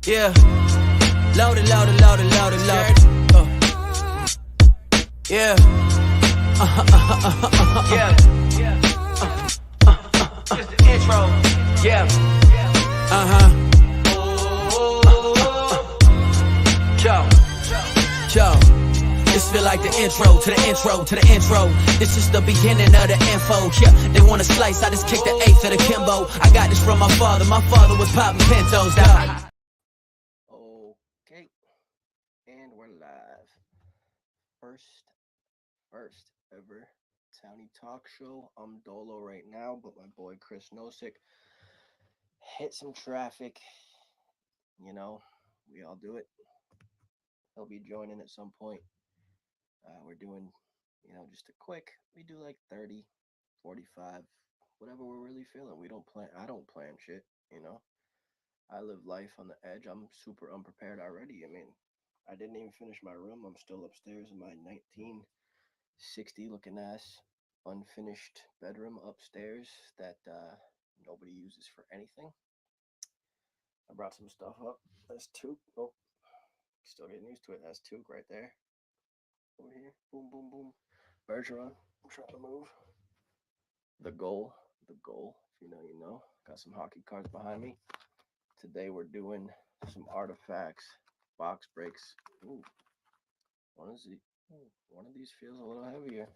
Yeah. Loaded, loaded, loaded, loaded, loaded. Yeah. Yeah. Just the intro. Yeah. Yo. This feel like the intro to the intro to the intro. This is the beginning of the info. Yeah, they want a slice, I just kicked the eighth of the Kimbo. I got this from my father was popping Pintos, dog. Okay, and we're live. First ever Townie talk show. I'm Dolo right now, but my boy Chris Nosik hit some traffic. You know, we all do it. He'll be joining at some point. We're doing, just a quick. We do like 30, 45, whatever we're really feeling. We don't plan. I don't plan shit. You know, I live life on the edge. I'm super unprepared already. I mean, I didn't even finish my room. I'm still upstairs in my 1960 looking ass unfinished bedroom upstairs that nobody uses for anything. I brought some stuff up. That's Took. Oh, still getting used to it. That's Took right there. Over here. Boom, boom, boom. Bergeron. I'm trying to move. The goal. The goal. If you know, you know. Got some hockey cards behind me. Today we're doing some artifacts, box breaks. Ooh, one of these feels a little heavier.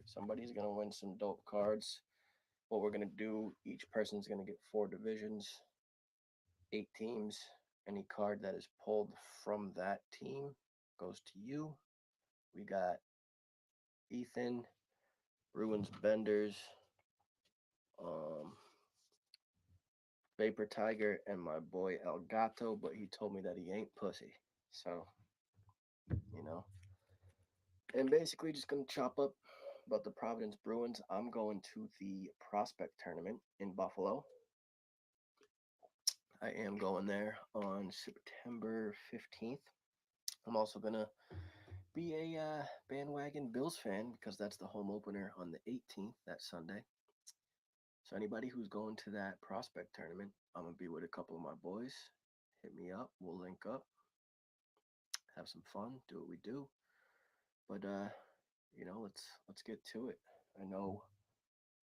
Somebody's gonna win some dope cards. What we're gonna do, each person's gonna get 4 divisions, 8 teams. Any card that is pulled from that team goes to you. We got Ethan, Bruins Benders, um, Vapor Tiger, and my boy El Gato, but he told me that he ain't pussy. So, you know. And basically just gonna chop up about the Providence Bruins. I'm going to the prospect tournament in Buffalo. I am going there on September 15th. I'm also going to be a bandwagon Bills fan because that's the home opener on the 18th, that Sunday. So, anybody who's going to that prospect tournament, I'm going to be with a couple of my boys. Hit me up. We'll link up, have some fun, do what we do. But, let's get to it. I know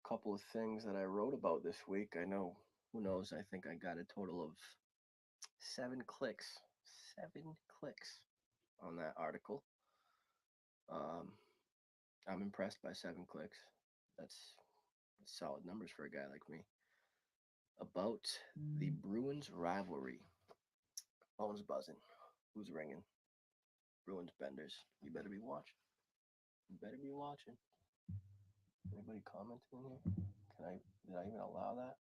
a couple of things that I wrote about this week. I know, who knows, I think I got a total of 7 clicks. 7 clicks on that article. Um, I'm impressed by 7 clicks. That's solid numbers for a guy like me. About the Bruins rivalry. Phone's buzzing. Who's ringing? Bruins Benders. You better be watching. You better be watching. Anybody commenting in here? Did I even allow that?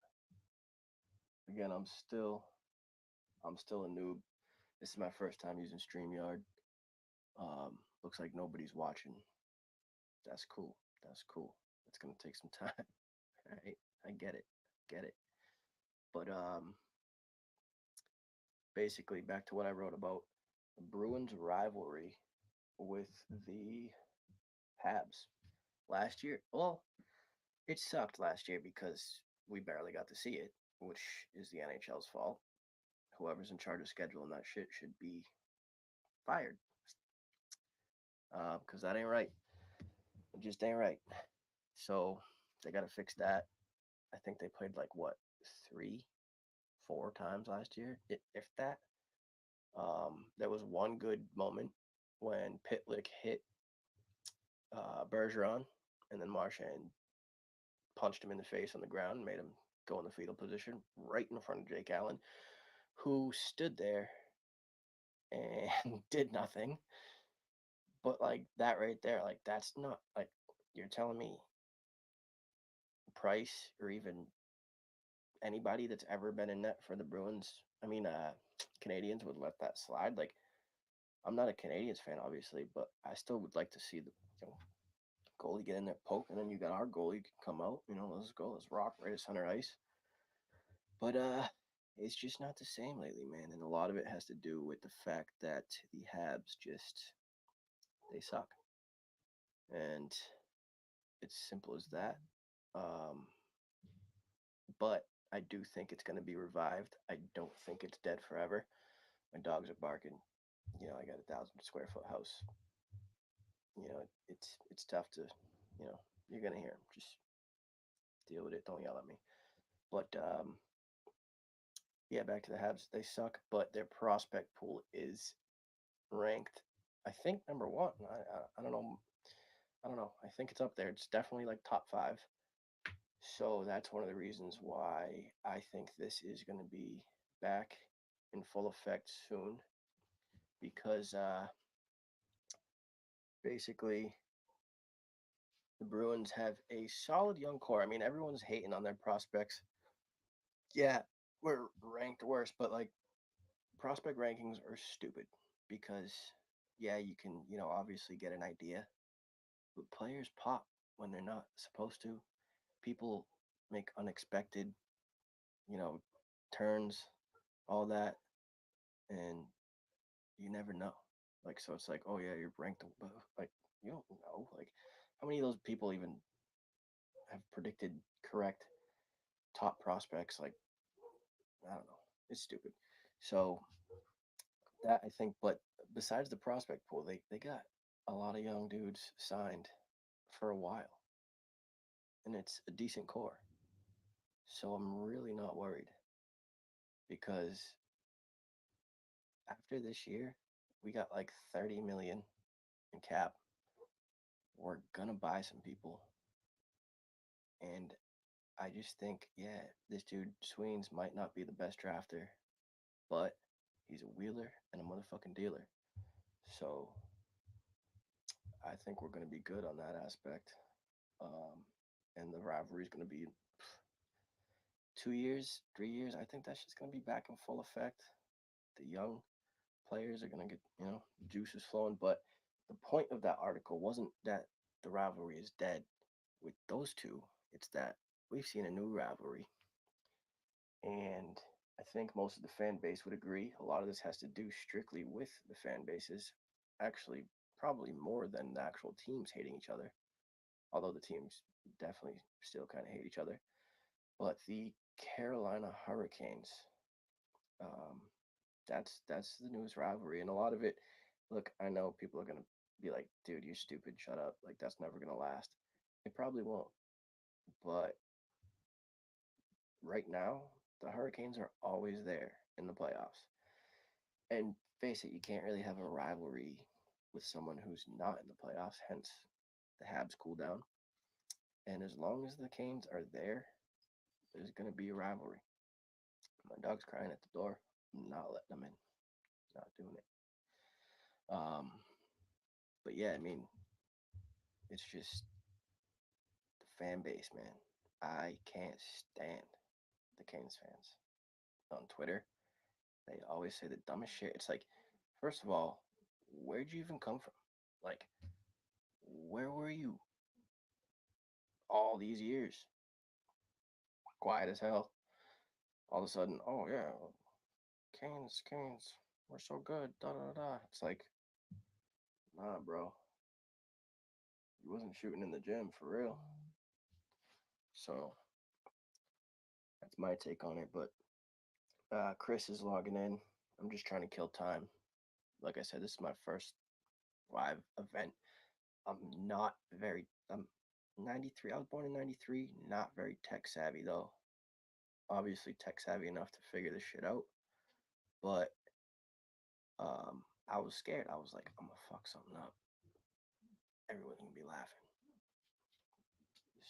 Again, I'm still a noob. This is my first time using StreamYard. Looks like nobody's watching. That's cool. That's cool. It's gonna take some time. Right? I get it. Get it. But basically back to what I wrote about the Bruins rivalry with the Habs last year. Well, it sucked last year because we barely got to see it, which is the NHL's fault. Whoever's in charge of scheduling that shit should be fired. Because that ain't right. It just ain't right. So they got to fix that. I think they played like what, 3, 4 times last year, if that. There was one good moment when Pitlick hit Bergeron, and then Marchand punched him in the face on the ground and made him go in the fetal position right in front of Jake Allen, who stood there and did nothing. But like that right there, like that's not like you're telling me Price or even anybody that's ever been in net for the Bruins, Canadians would let that slide. Like I'm not a Canadians fan, obviously, but I still would like to see the goalie get in there, poke, and then you got our goalie come out. Let's go, let's rock right at center ice. But it's just not the same lately, man. And a lot of it has to do with the fact that the Habs just they suck, and it's simple as that. Um, but I do think it's going to be revived. I don't think it's dead forever. My dogs are barking. I got 1,000 square foot house. It's tough to, you're gonna hear them. Just deal with it. Don't yell at me. But yeah, back to the Habs. They suck, but their prospect pool is ranked, I think, number one. I don't know. I don't know. I think it's up there. It's definitely like top five. So that's one of the reasons why I think this is going to be back in full effect soon because basically the Bruins have a solid young core. I mean, everyone's hating on their prospects. Yeah, we're ranked worse, but like prospect rankings are stupid because yeah, you can, obviously get an idea, but players pop when they're not supposed to. People make unexpected, you know, turns, all that, and you never know. Like, so it's like, oh yeah, you're ranked, but like, you don't know. Like, how many of those people even have predicted correct top prospects? Like, I don't know. It's stupid. So that I think, but besides the prospect pool, they got a lot of young dudes signed for a while, and it's a decent core. So I'm really not worried because after this year, we got like 30 million in cap. We're gonna buy some people, and I just think, yeah, this dude Sweens might not be the best drafter, but he's a wheeler and a motherfucking dealer. So I think we're gonna be good on that aspect. Um, and the rivalry is gonna be 2 years, 3 years. I think that's just gonna be back in full effect. The young players are gonna get, juices flowing. But the point of that article wasn't that the rivalry is dead with those two. It's that we've seen a new rivalry, and I think most of the fan base would agree. A lot of this has to do strictly with the fan bases, actually, probably more than the actual teams hating each other. Although the teams definitely still kind of hate each other. But the Carolina Hurricanes, um, that's the newest rivalry, and a lot of it. Look, I know people are gonna be like, "Dude, you're stupid. Shut up. Like that's never gonna last." It probably won't. But right now, the Hurricanes are always there in the playoffs. And face it, you can't really have a rivalry with someone who's not in the playoffs. Hence, the Habs cool down. And as long as the Canes are there, there's gonna be a rivalry. My dog's crying at the door. I'm not letting them in. Not doing it. Um, but yeah, I mean, it's just the fan base, man. I can't stand the Canes fans on Twitter. They always say the dumbest shit. It's like, first of all, where'd you even come from? Like, where were you all these years? Quiet as hell. All of a sudden, oh yeah, Canes, we're so good. Da da da. It's like, nah, bro. You wasn't shooting in the gym for real. So that's my take on it. But Chris is logging in. I'm just trying to kill time. Like I said, this is my first live event. I'm not very. I'm 93. I was born in 93. Not very tech savvy though. Obviously tech savvy enough to figure this shit out. But I was scared. I was like, I'm gonna fuck something up. Everyone's gonna be laughing.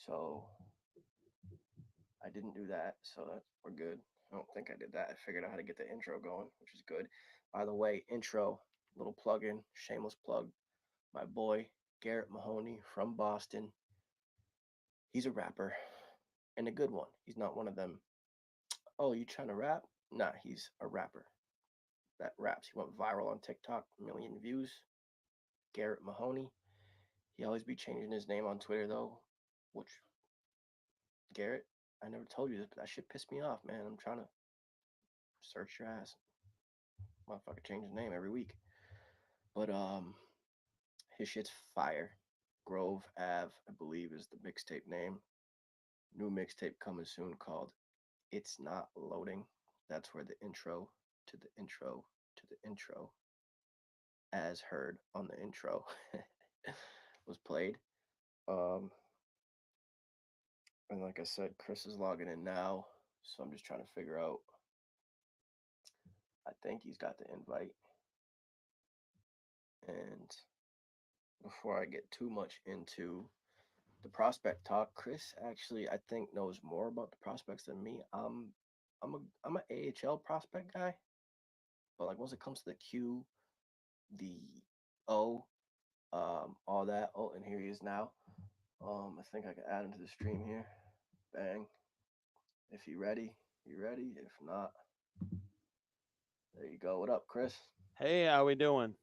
So I didn't do that. So we're good. I don't think I did that. I figured out how to get the intro going, which is good. By the way, intro, little plug in, shameless plug. My boy Garrett Mahoney from Boston. He's a rapper and a good one. He's not one of them. Oh, you trying to rap? Nah, he's a rapper that raps. He went viral on TikTok, 1 million views. Garrett Mahoney. He always be changing his name on Twitter though, which Garrett, I never told you this, but that shit pissed me off, man. I'm trying to search your ass. Motherfucker change his name every week. But his shit's fire. Grove Ave, I believe, is the mixtape name. New mixtape coming soon called It's Not Loading. That's where the intro to the intro, as heard on the intro, was played. Um, and like I said, Chris is logging in now, so I'm just trying to figure out. I think he's got the invite. And before I get too much into the prospect talk, Chris actually I think knows more about the prospects than me. I'm an AHL prospect guy, but like once it comes to the Q, the O, all that. Oh, and here he is now. I think I can add him to the stream here. Bang. If you ready, you ready. If not, there you go. What up, Chris? Hey, how we doing?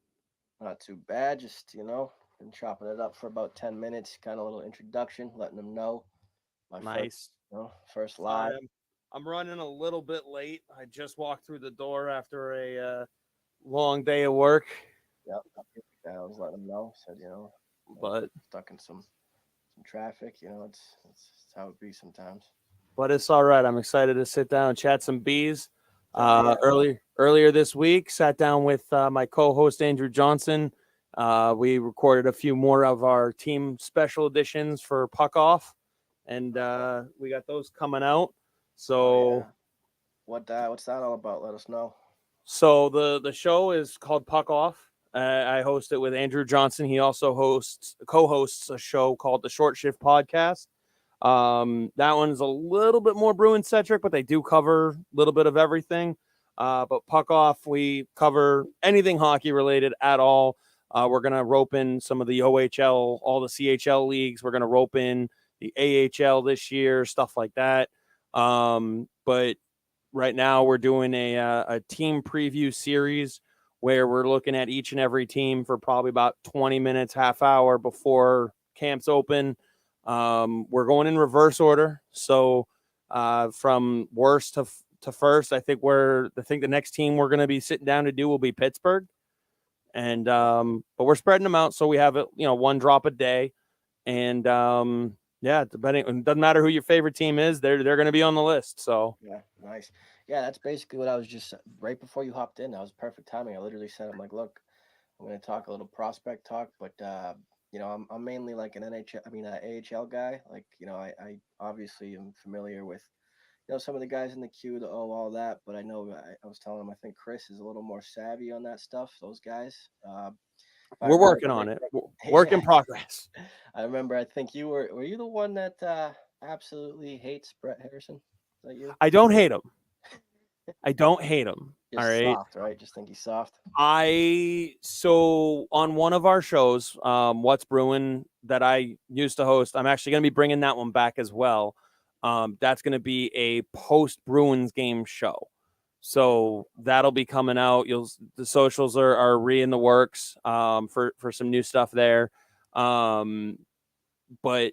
Not too bad. Just been chopping it up for about 10 minutes. Kind of a little introduction, letting them know my first, Nice. first live. Sorry, I'm running a little bit late. I just walked through the door after a long day of work, Yep. I was letting them know. Said I'm but stuck in some traffic. It's how it be sometimes. it's all right. I'm excited to sit down and chat some bees. Oh yeah. Earlier this week, sat down with my co-host Andrew Johnson. We recorded a few more of our team special editions for Puck Off, and we got those coming out. Oh yeah. So What's that all about? Let us know. So the show is called Puck Off. I host it with Andrew Johnson. He also co-hosts a show called the Short Shift Podcast. That one's a little bit more Bruin centric, but they do cover a little bit of everything. But Puck Off, we cover anything hockey related at all. We're gonna rope in some of the OHL, all the CHL leagues. We're gonna rope in the AHL this year, stuff like that. But right now we're doing a team preview series where we're looking at each and every team for probably about 20 minutes, half hour before camps open. We're going in reverse order. So from worst to first, I think the next team we're going to be sitting down to do will be Pittsburgh. And but we're spreading them out so we have it, one drop a day. And yeah, it doesn't matter who your favorite team is, they're going to be on the list. So Yeah, nice. Yeah, that's basically what I was just right before you hopped in. That was perfect timing. I literally said, I'm like, look, I'm going to talk a little prospect talk, but I'm mainly like an AHL guy. Like, I obviously am familiar with some of the guys in the queue, the O, all that. But I know I was telling him I think Chris is a little more savvy on that stuff. Those guys. If I we're remember working on it. correctly, Work yeah, in progress. I remember. I think were you the one that absolutely hates Brett Harrison? Is that you? I don't hate him. I don't hate him. All Just right. soft, right? Just think he's soft. So on one of our shows, What's Brewing that I used to host, I'm actually going to be bringing that one back as well. That's going to be a post Bruins game show. So that'll be coming out. The socials are in the works for some new stuff there. But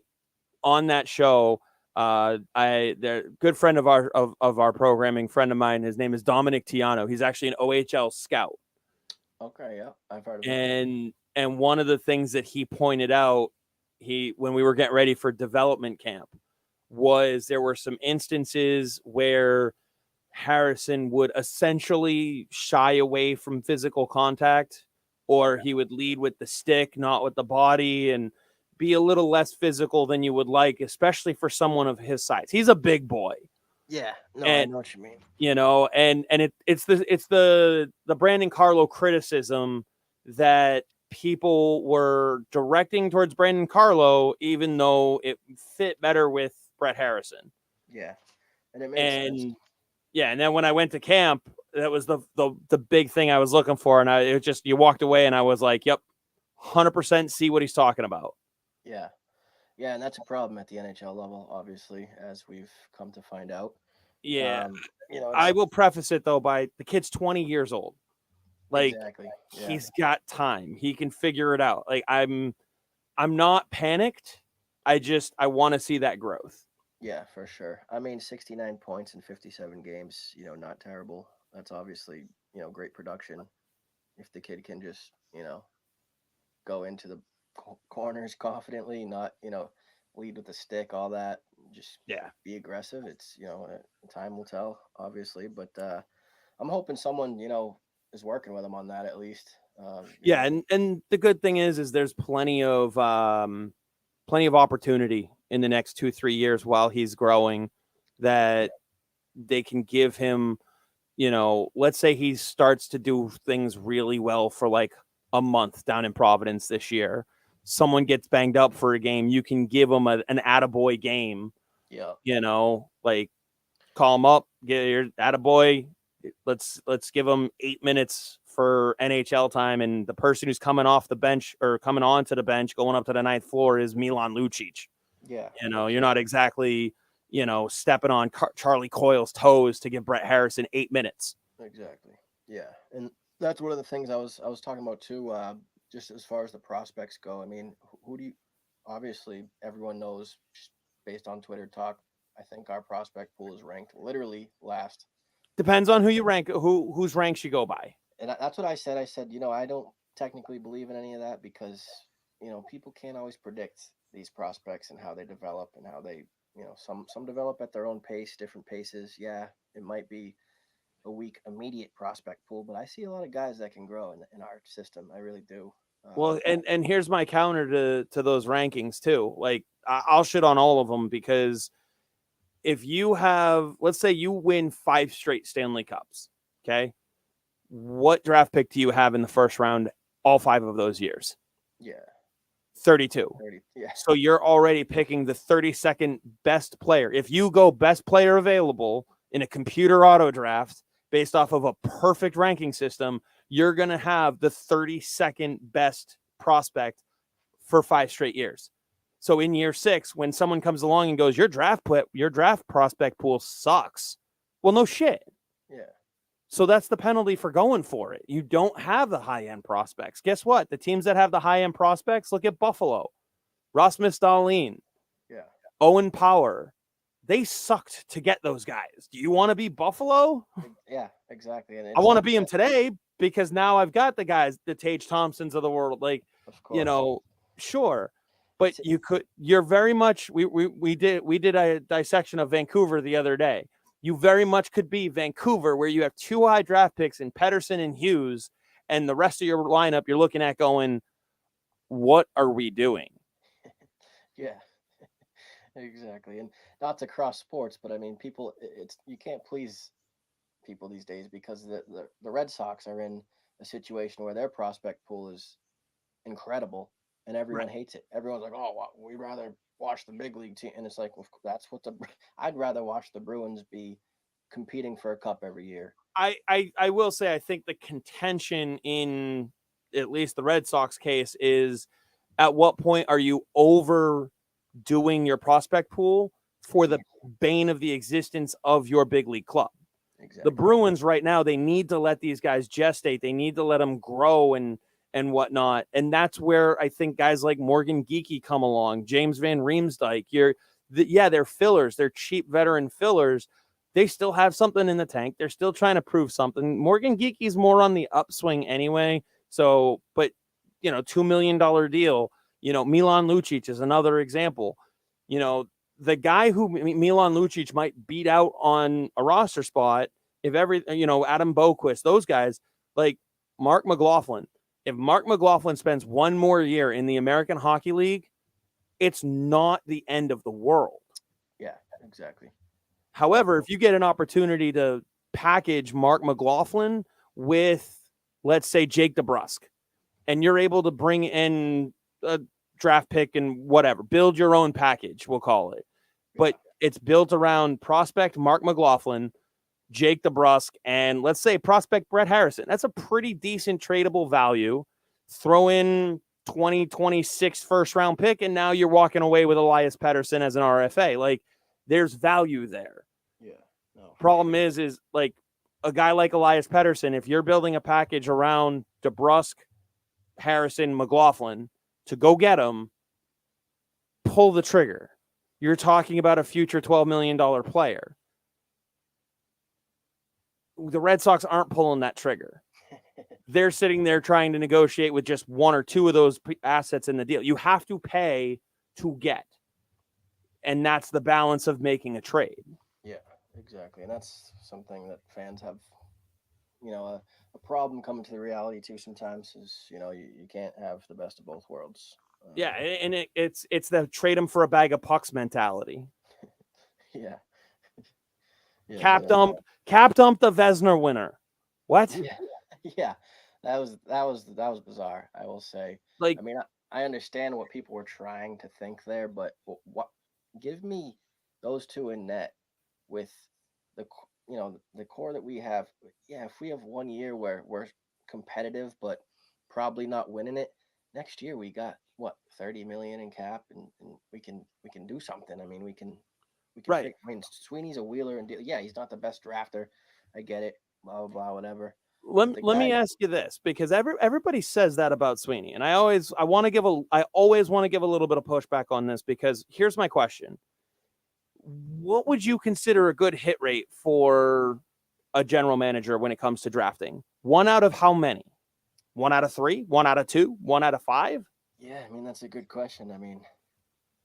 on that show, they're a good friend of our programming, friend of mine. His name is Dominic Tiano. He's actually an OHL scout. Okay, yeah, I've heard of him. And one of the things that he pointed out, when we were getting ready for development camp, was there were some instances where Harrison would essentially shy away from physical contact, or he would lead with the stick, not with the body, and be a little less physical than you would like, especially for someone of his size. He's a big boy. Yeah, no, I And know what you mean. it's the Brandon Carlo criticism that people were directing towards Brandon Carlo, even though it fit better with Brett Harrison. Yeah, and it makes sense. And yeah, and then when I went to camp, that was the big thing I was looking for, and you walked away, and I was like, "Yep, 100% see what he's talking about." Yeah, yeah, and that's a problem at the NHL level, obviously, as we've come to find out. Yeah, I It's will preface it though by the kid's 20 years old. Like exactly. Yeah, he's got time. He can figure it out. Like I'm not panicked. I want to see that growth. yeah, for sure. I mean, 69 points in 57 games. Not terrible. That's obviously great production. If the kid can just go into the corners confidently, not lead with the stick, all that. Just Yeah. be aggressive. It's time will tell, obviously, but I'm hoping someone is working with him on that at least. Yeah, and the good thing is there's plenty of opportunity in the next 2-3 years while he's growing that they can give him. Let's say he starts to do things really well for like a month down in Providence this year. Someone gets banged up for a game, you can give him an attaboy game. Yeah. Like call him up, get your attaboy. Let's give him 8 minutes for NHL time, and the person who's coming off the bench or coming onto the bench, going up to the ninth floor is Milan Lucic. Yeah. You're not exactly stepping on Charlie Coyle's toes to give Brett Harrison 8 minutes. Exactly. Yeah, and that's one of the things I was talking about too. Just as far as the prospects go, I mean, who do you? Obviously, everyone knows just based on Twitter talk. I think our prospect pool is ranked literally last. Depends on who you rank, whose ranks you go by. And that's what I said. I said, I don't technically believe in any of that because people can't always predict these prospects and how they develop and how they some develop at their own pace, different paces. Yeah, it might be a weak immediate prospect pool, but I see a lot of guys that can grow in our system. I really do. Well, and here's my counter to those rankings too. Like I'll shit on all of them because if you have, let's say you win 5 straight Stanley Cups, okay, what draft pick do you have in the first round all 5 of those years? Yeah. 32. 30, yeah. So you're already picking the 32nd best player. If you go best player available in a computer auto draft based off of a perfect ranking system, you're going to have the 32nd best prospect for 5 straight years. So in year 6, when someone comes along and goes, your draft prospect pool sucks. Well, no shit. Yeah. So that's the penalty for going for it. You don't have the high-end prospects. Guess what? The teams that have the high-end prospects, look at Buffalo. Rasmus Dahlin. Yeah. Owen Power. They sucked to get those guys. Do you want to be Buffalo? Yeah, exactly. And I want to be them today because now I've got the guys, the Tage Thompsons of the world. Like, of course. Sure. But you're very much, we did a dissection of Vancouver the other day. You very much could be Vancouver, where you have 2 high draft picks in Pettersson and Hughes, and the rest of your lineup you're looking at going, what are we doing? Yeah, exactly. And not to cross sports, but I mean, you can't please people these days because the Red Sox are in a situation where their prospect pool is incredible and everyone hates it. Everyone's like, oh, we'd rather watch the big league team. And it's like, well, I'd rather watch the Bruins be competing for a cup every year. I will say, I think the contention in at least the Red Sox case is at what point are you overdoing your prospect pool for the bane of the existence of your big league club? Exactly. The Bruins right now, they need to let these guys gestate. They need to let them grow and whatnot. And that's where I think guys like Morgan Geekie come along, James Van Riemsdyk. They're fillers. They're cheap veteran fillers. They still have something in the tank. They're still trying to prove something. Morgan Geekie's more on the upswing anyway. So, but, $2 million deal. Milan Lucic is another example. The guy who Milan Lucic might beat out on a roster spot, Adam Boquist, those guys, like Mark McLaughlin. If Mark McLaughlin spends one more year in the American Hockey League, it's not the end of the world. Yeah, exactly. However, if you get an opportunity to package Mark McLaughlin with, let's say, Jake DeBrusk, and you're able to bring in a draft pick and whatever, build your own package, we'll call it. But it's built around prospect Mark McLaughlin, Jake DeBrusk, and let's say prospect Brett Harrison. That's a pretty decent tradable value. Throw in 2026 first round pick, and now you're walking away with Elias Pettersson as an RFA. Like, there's value there. Yeah. No. Problem is like a guy like Elias Pettersson, if you're building a package around DeBrusk, Harrison, McLaughlin to go get him, pull the trigger. You're talking about a future $12 million player. The Red Sox aren't pulling that trigger. They're sitting there trying to negotiate with just 1 or 2 of those assets in the deal. You have to pay to get. And that's the balance of making a trade. Yeah, exactly. And that's something that fans have, a a problem coming to the reality too sometimes is, you can't have the best of both worlds. Yeah, and it's the trade him for a bag of pucks mentality. Yeah. Yeah, Cap dump, cap dump the Vesna winner. What? yeah, yeah. That was bizarre. I will say. Like, I mean, I understand what people were trying to think there, but what? Give me those two in net with the core that we have. Yeah, if we have one year where we're competitive, but probably not winning it, next year we got what 30 million in cap, and we can do something. I mean, we can right. fix. I mean, Sweeney's a wheeler and yeah, he's not the best drafter. I get it. Blah blah blah, whatever. But the Let me guy, ask you this, because everybody says that about Sweeney, and I always want to give a little bit of pushback on this, because here's my question: what would you consider a good hit rate for a general manager when it comes to drafting? One out of how many? One out of three? One out of two? One out of five? yeah, I mean that's a good question. I mean,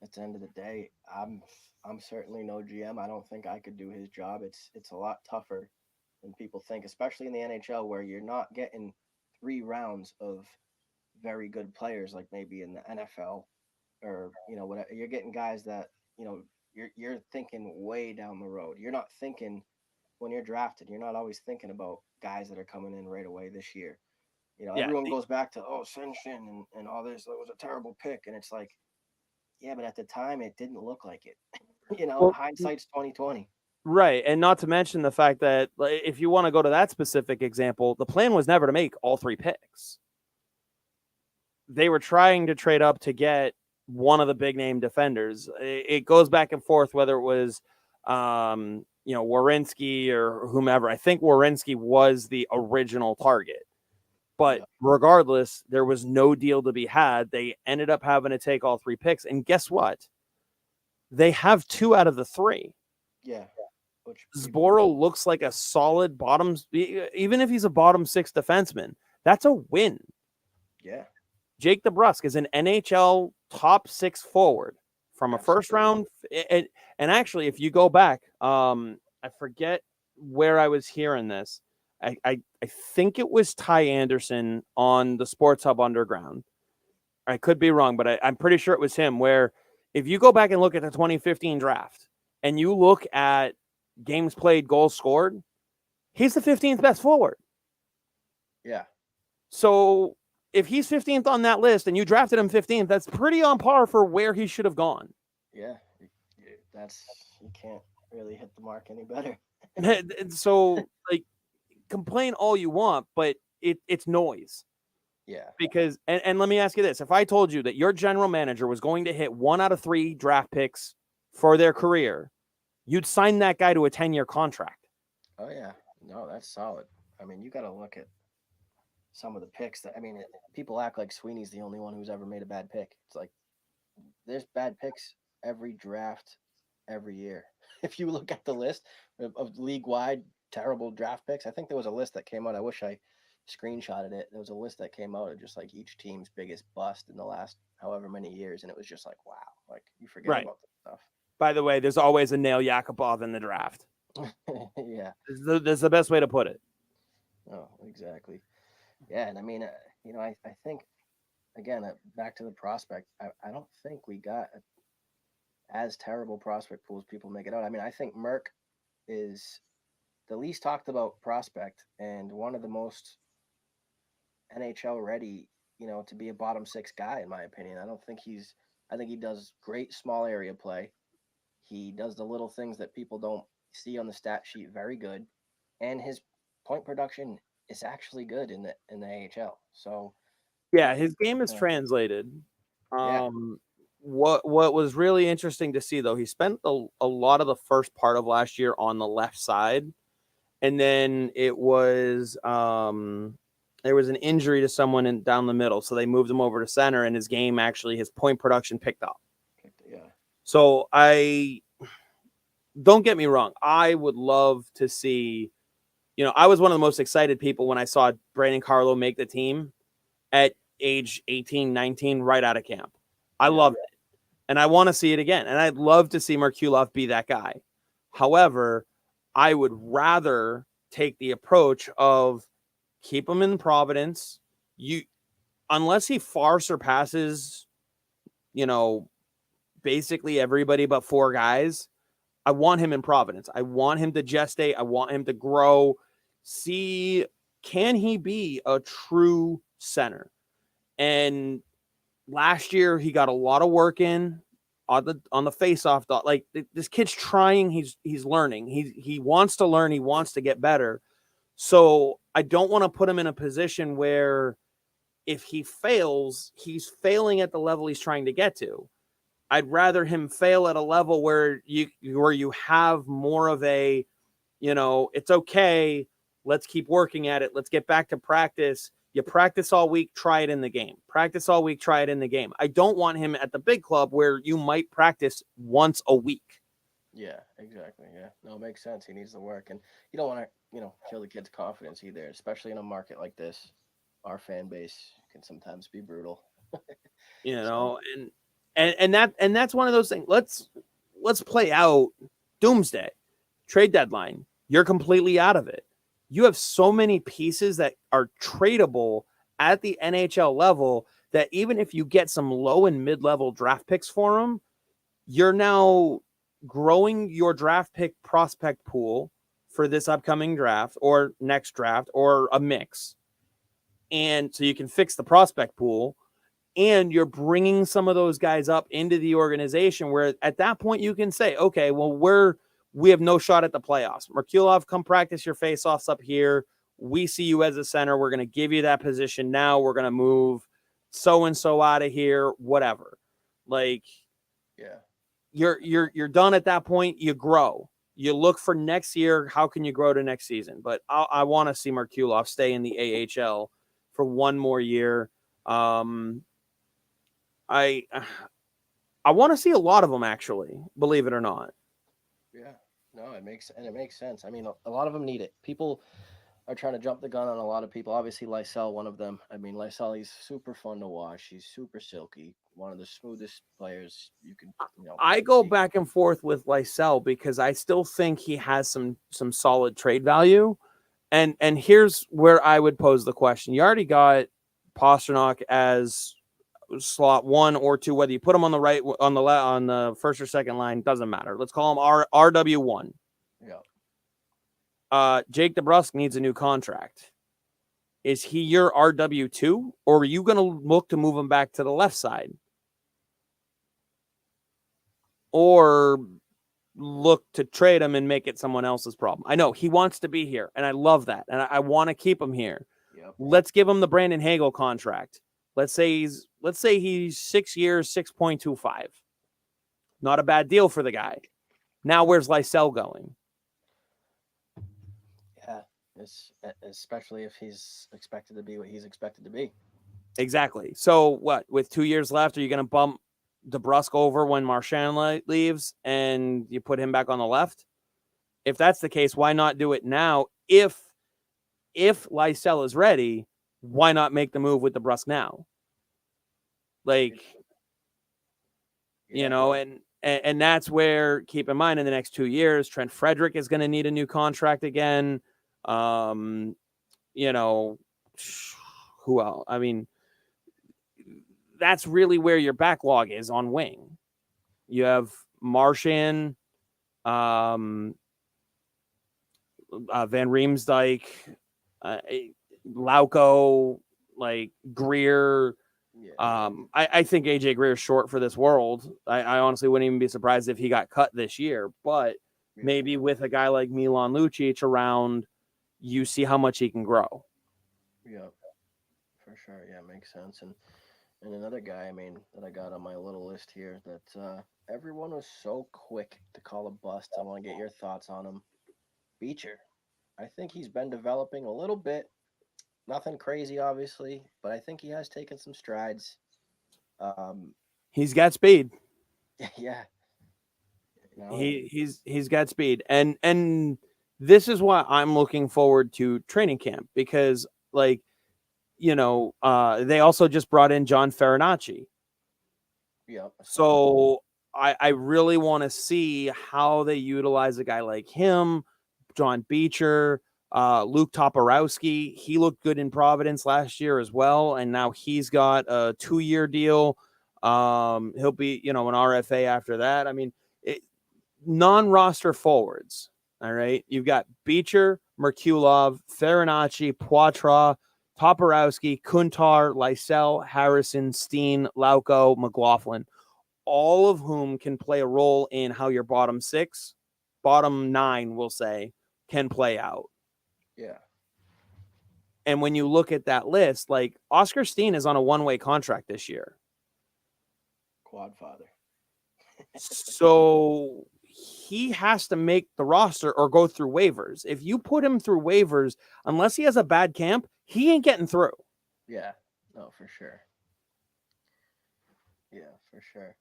at the end of the day, I'm certainly no GM. I don't think I could do his job. It's a lot tougher than people think, especially in the NHL where you're not getting 3 rounds of very good players like maybe in the NFL or whatever. You're getting guys that you're thinking way down the road. You're not thinking when you're drafted. You're not always thinking about guys that are coming in right away this year. Yeah, Everyone goes back to Senshin and all this. It was a terrible pick, and it's like, yeah, but at the time it didn't look like it. well, Hindsight's 2020. right, and not to mention the fact that, like, if you want to go to that specific example, the plan was never to make all three picks. They were trying to trade up to get one of the big name defenders. It goes back and forth whether it was, Werenski or whomever. I think Werenski was the original target. But Yeah. regardless, there was no deal to be had. They ended up having to take all three picks. And guess what? They have 2 out of the 3. Yeah. Which Zboril looks like a solid bottom, even if he's a bottom 6 defenseman. That's a win. Yeah. Jake DeBrusk is an NHL top 6 forward from a first Absolutely. round. And actually, if you go back, I forget where I was hearing this. I think it was Ty Anderson on the Sports Hub Underground. I could be wrong, but I'm pretty sure it was him, where if you go back and look at the 2015 draft and you look at games played, goals scored, he's the 15th best forward. Yeah. So if he's 15th on that list and you drafted him 15th, that's pretty on par for where he should have gone. Yeah. You can't really hit the mark any better. So, like, complain all you want, but it's noise. Yeah. Because, and let me ask you this: if I told you that your general manager was going to hit 1 out of 3 draft picks for their career, you'd sign that guy to a 10-year contract. Oh yeah. No, that's solid. I mean, you got to look at some of the picks that, I mean, people act like Sweeney's the only one who's ever made a bad pick. It's like there's bad picks every draft every year. If you look at the list of league wide terrible draft picks, I think there was a list that came out. I wish I screenshotted it. There was a list that came out of just like each team's biggest bust in the last however many years, and it was just like, wow, like you forget Right. about this stuff. By the way, there's always a Nail Yakupov in the draft. Yeah. That's the best way to put it. Oh, exactly. Yeah, and I mean, I think again back to the prospect. I don't think we got as terrible prospect pool as people make it out. I mean, I think Merck is the least talked about prospect and one of the most NHL ready, to be a bottom 6 guy in my opinion. I think he does great small area play. He does the little things that people don't see on the stat sheet very good, and his point production is actually good in the AHL. So Yeah, his game is translated. Yeah. What was really interesting to see, though, he spent a lot of the first part of last year on the left side, and then there was an injury to someone down the middle, so they moved him over to center, and his point production picked up. Yeah. So don't get me wrong, I would love to see, I was one of the most excited people when I saw Brandon Carlo make the team at age 18, 19, right out of camp. I loved it. And I want to see it again. And I'd love to see Merkulov be that guy. However, I would rather take the approach of keep him in Providence. Unless he far surpasses, basically everybody but 4 guys, I want him in Providence. I want him to gestate. I want him to grow. See, can he be a true center? And last year he got a lot of work in on the face-off dot. Like, this kid's trying. He's learning. He wants to learn. He wants to get better. So I don't want to put him in a position where if he fails, he's failing at the level he's trying to get to. I'd rather him fail at a level where you have more of a, it's okay. Let's keep working at it. Let's get back to practice. You practice all week, try it in the game. Practice all week, try it in the game. I don't want him at the big club where you might practice once a week. Yeah, exactly. Yeah. No, it makes sense. He needs to work. And you don't want to, kill the kid's confidence either, especially in a market like this. Our fan base can sometimes be brutal. And that's one of those things. Let's play out doomsday trade deadline. You're completely out of it. You have so many pieces that are tradable at the NHL level that even if you get some low and mid-level draft picks for them, you're now growing your draft pick prospect pool for this upcoming draft or next draft or a mix. And so you can fix the prospect pool, and you're bringing some of those guys up into the organization where at that point you can say, okay, well, we have no shot at the playoffs. Merkulov, come practice your face-offs up here. We see you as a center. We're going to give you that position now. We're going to move so-and-so out of here, whatever. Like, yeah, you're done at that point. You grow. You look for next year. How can you grow to next season? But I want to see Merkulov stay in the AHL for one more year. I want to see a lot of them, actually, believe it or not. Yeah. No, it makes sense. I mean, a lot of them need it. People are trying to jump the gun on a lot of people. Obviously, Lysell, one of them. I mean, Lysell, he's super fun to watch. He's super silky. One of the smoothest players you can, I go see. back and forth with Lysell because I still think he has some solid trade value. And here's where I would pose the question. You already got Pastrnak as slot 1 or 2, whether you put him on the right, on the left, on the first or second line, doesn't matter. Let's call him RW1. Yeah. Jake DeBrusk needs a new contract. Is he your RW2, or are you going to look to move him back to the left side? Or look to trade him and make it someone else's problem? I know he wants to be here, and I love that, and I want to keep him here. Yep. Let's give him the Brandon Hagel contract. Let's say he's 6 years, 6.25. Not a bad deal for the guy. Now where's Lysell going? Yeah, especially if he's expected to be what he's expected to be. Exactly. So what? With 2 years left, are you going to bump DeBrusk over when Marchand leaves and you put him back on the left? If that's the case, why not do it now? If Lysell is ready, why not make the move with DeBrusk now? Like, and that's where, keep in mind, in the next 2 years, Trent Frederick is going to need a new contract again. Who else? I mean, that's really where your backlog is on wing. You have Marchand, Van Riemsdyk, Lauko, like Greer. Yeah. I think AJ Greer is short for this world. I honestly wouldn't even be surprised if he got cut this year. But maybe with a guy like Milan Lucic around, you see how much he can grow. Yeah, for sure. Yeah, makes sense. And another guy, I mean, that I got on my little list here that everyone was so quick to call a bust. I want to get your thoughts on him. Beecher. I think he's been developing a little bit. Nothing crazy, obviously, but I think he has taken some strides. He's got speed. Yeah. He's got speed. And this is why I'm looking forward to training camp, because they also just brought in John Farinacci. Yeah. So I really want to see how they utilize a guy like him, John Beecher, Luke Toporowski, he looked good in Providence last year as well, and now he's got a 2-year deal. He'll be, an RFA after that. I mean, non-roster forwards. All right, you've got Beecher, Merkulov, Farinacci, Poitras, Toporowski, Kuntar, Lysell, Harrison, Steen, Lauko, McLaughlin, all of whom can play a role in how your bottom 9, we'll say, can play out. Yeah. And when you look at that list, like Oscar Steen is on a one-way contract this year. Quad father. So he has to make the roster or go through waivers. If you put him through waivers, unless he has a bad camp, he ain't getting through. Yeah, no, for sure. Yeah, for sure.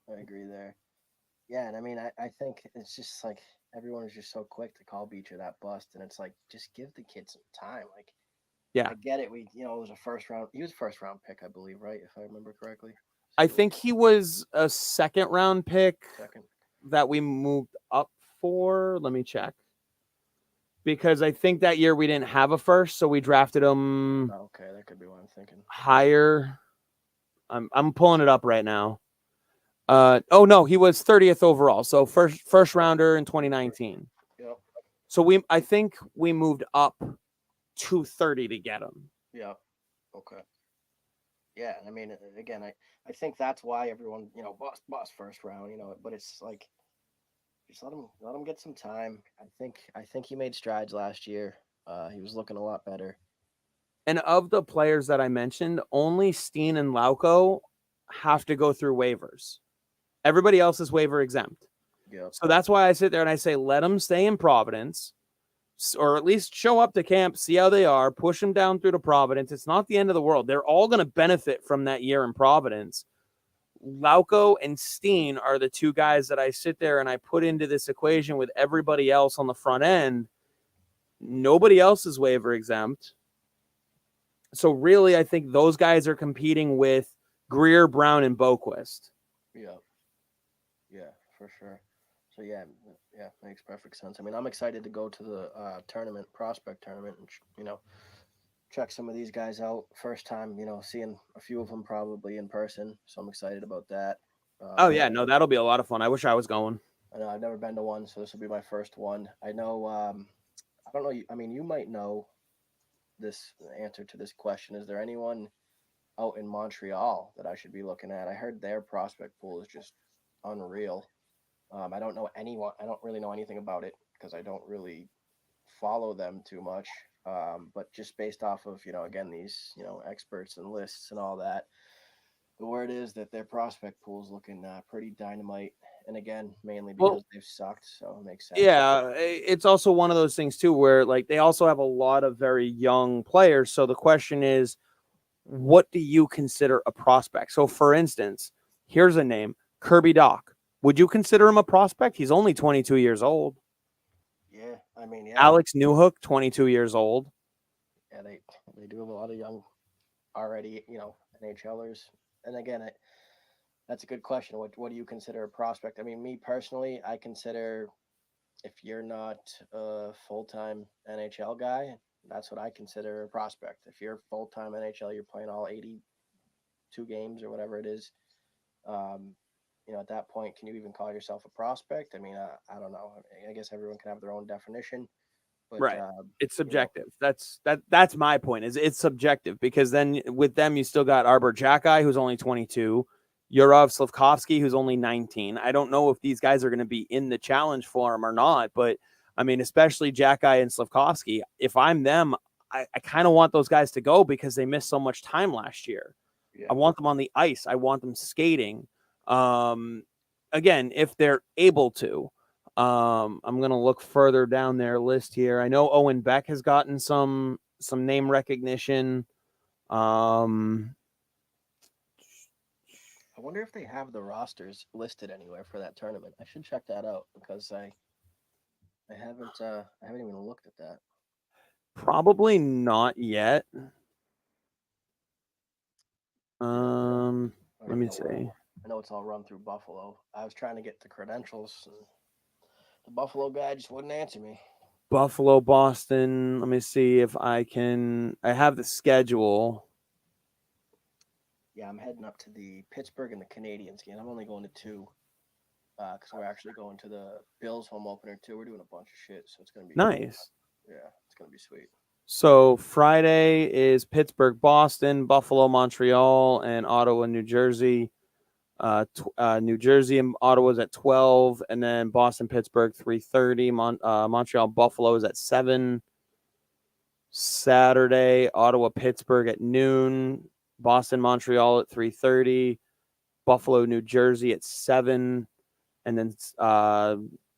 I agree there. Yeah, and I mean, I think it's just like everyone is just so quick to call Beecher that bust, and it's like, just give the kid some time. Like, Yeah. I get it. It was a first round. He was a first round pick, I believe, right? If I remember correctly. I think he was a second round pick that we moved up for. Let me check. Because I think that year we didn't have a first, so we drafted him. Okay, that could be what I'm thinking. Higher. I'm pulling it up right now. Oh no, he was 30th overall, so first rounder in 2019. Yep. So I think we moved up to 30 to get him. Yeah. Okay. Yeah, and I mean, again, I think that's why everyone, bust first round, but it's like, just let him get some time. I think he made strides last year. He was looking a lot better. And of the players that I mentioned, only Steen and Lauko have to go through waivers. Everybody else is waiver exempt. Yep. So that's why I sit there and I say, let them stay in Providence, or at least show up to camp, see how they are, push them down through to Providence. It's not the end of the world. They're all going to benefit from that year in Providence. Lauko and Steen are the two guys that I sit there and I put into this equation with everybody else on the front end. Nobody else is waiver exempt. So really, I think those guys are competing with Greer, Brown, and Boquist. Yeah. Yeah, for sure. So yeah, makes perfect sense. I mean, I'm excited to go to the prospect tournament, and check some of these guys out. First time, seeing a few of them probably in person. So I'm excited about that. Oh yeah, no, that'll be a lot of fun. I wish I was going. I know I've never been to one, so this will be my first one. I know. I don't know. I mean, you might know this answer to this question. Is there anyone out in Montreal that I should be looking at? I heard their prospect pool is just unreal. I don't know anyone. I don't really know anything about it because I don't really follow them too much. But just based off of, again, these, experts and lists and all that, the word is that their prospect pool is looking pretty dynamite. And again, mainly because they've sucked. So it makes sense. Yeah. It's also one of those things too, where like they also have a lot of very young players. So the question is, what do you consider a prospect? So for instance, here's a name, Kirby Doc. Would you consider him a prospect? He's only 22 years old. Yeah, I mean, yeah. Alex Newhook, 22 years old. Yeah, they do have a lot of young, already, NHLers. And again, that's a good question. What do you consider a prospect? I mean, me personally, I consider, if you're not a full-time NHL guy, that's what I consider a prospect. If you're full-time NHL, you're playing all 82 games or whatever it is. At that point, can you even call yourself a prospect? I mean, I don't know. I guess everyone can have their own definition, but right. It's subjective. That's my point. Is it's subjective because then with them you still got Arbor Jacki, who's only 22, Yurov Slavkovsky, who's only 19. I don't know if these guys are going to be in the challenge for him or not, but I mean, especially Jacki and Slavkovsky. If I'm them, I kind of want those guys to go because they missed so much time last year. Yeah. I want them on the ice. I want them skating. Again, if they're able to. I'm going to look further down their list here. I know Owen Beck has gotten some name recognition. I wonder if they have the rosters listed anywhere for that tournament. I should check that out because I haven't even looked at that. Probably not yet. Let me see. I know it's all run through Buffalo. I was trying to get the credentials, and the Buffalo guy just wouldn't answer me. Buffalo, Boston. Let me see if I have the schedule. Yeah, I'm heading up to the Pittsburgh and the Canadians game. I'm only going to 2 because we're actually going to the Bills home opener too. We're doing a bunch of shit, so it's gonna be Nice. Yeah, it's gonna be sweet. So Friday is Pittsburgh, Boston, Buffalo, Montreal, and Ottawa, New Jersey. New Jersey and Ottawa's at 12, and then Boston, Pittsburgh 3:30. Montreal, Buffalo is at 7. Saturday, Ottawa, Pittsburgh at noon. Boston, Montreal at 3:30. Buffalo, New Jersey at 7, and then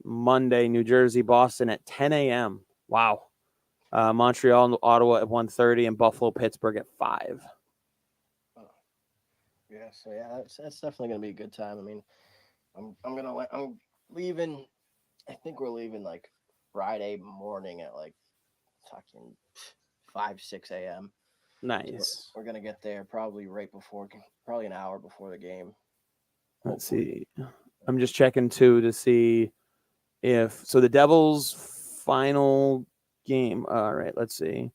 Monday, New Jersey, Boston at 10 a.m. Wow. Montreal and Ottawa at 1:30, and Buffalo, Pittsburgh at 5. Oh. Yeah, so yeah, that's definitely gonna be a good time. I mean, I'm leaving. I think we're leaving like Friday morning at like fucking 5-6 a.m. Nice. So we're gonna get there probably probably an hour before the game. Let's see. I'm just checking too to see if the Devils' final game. All right, let's see.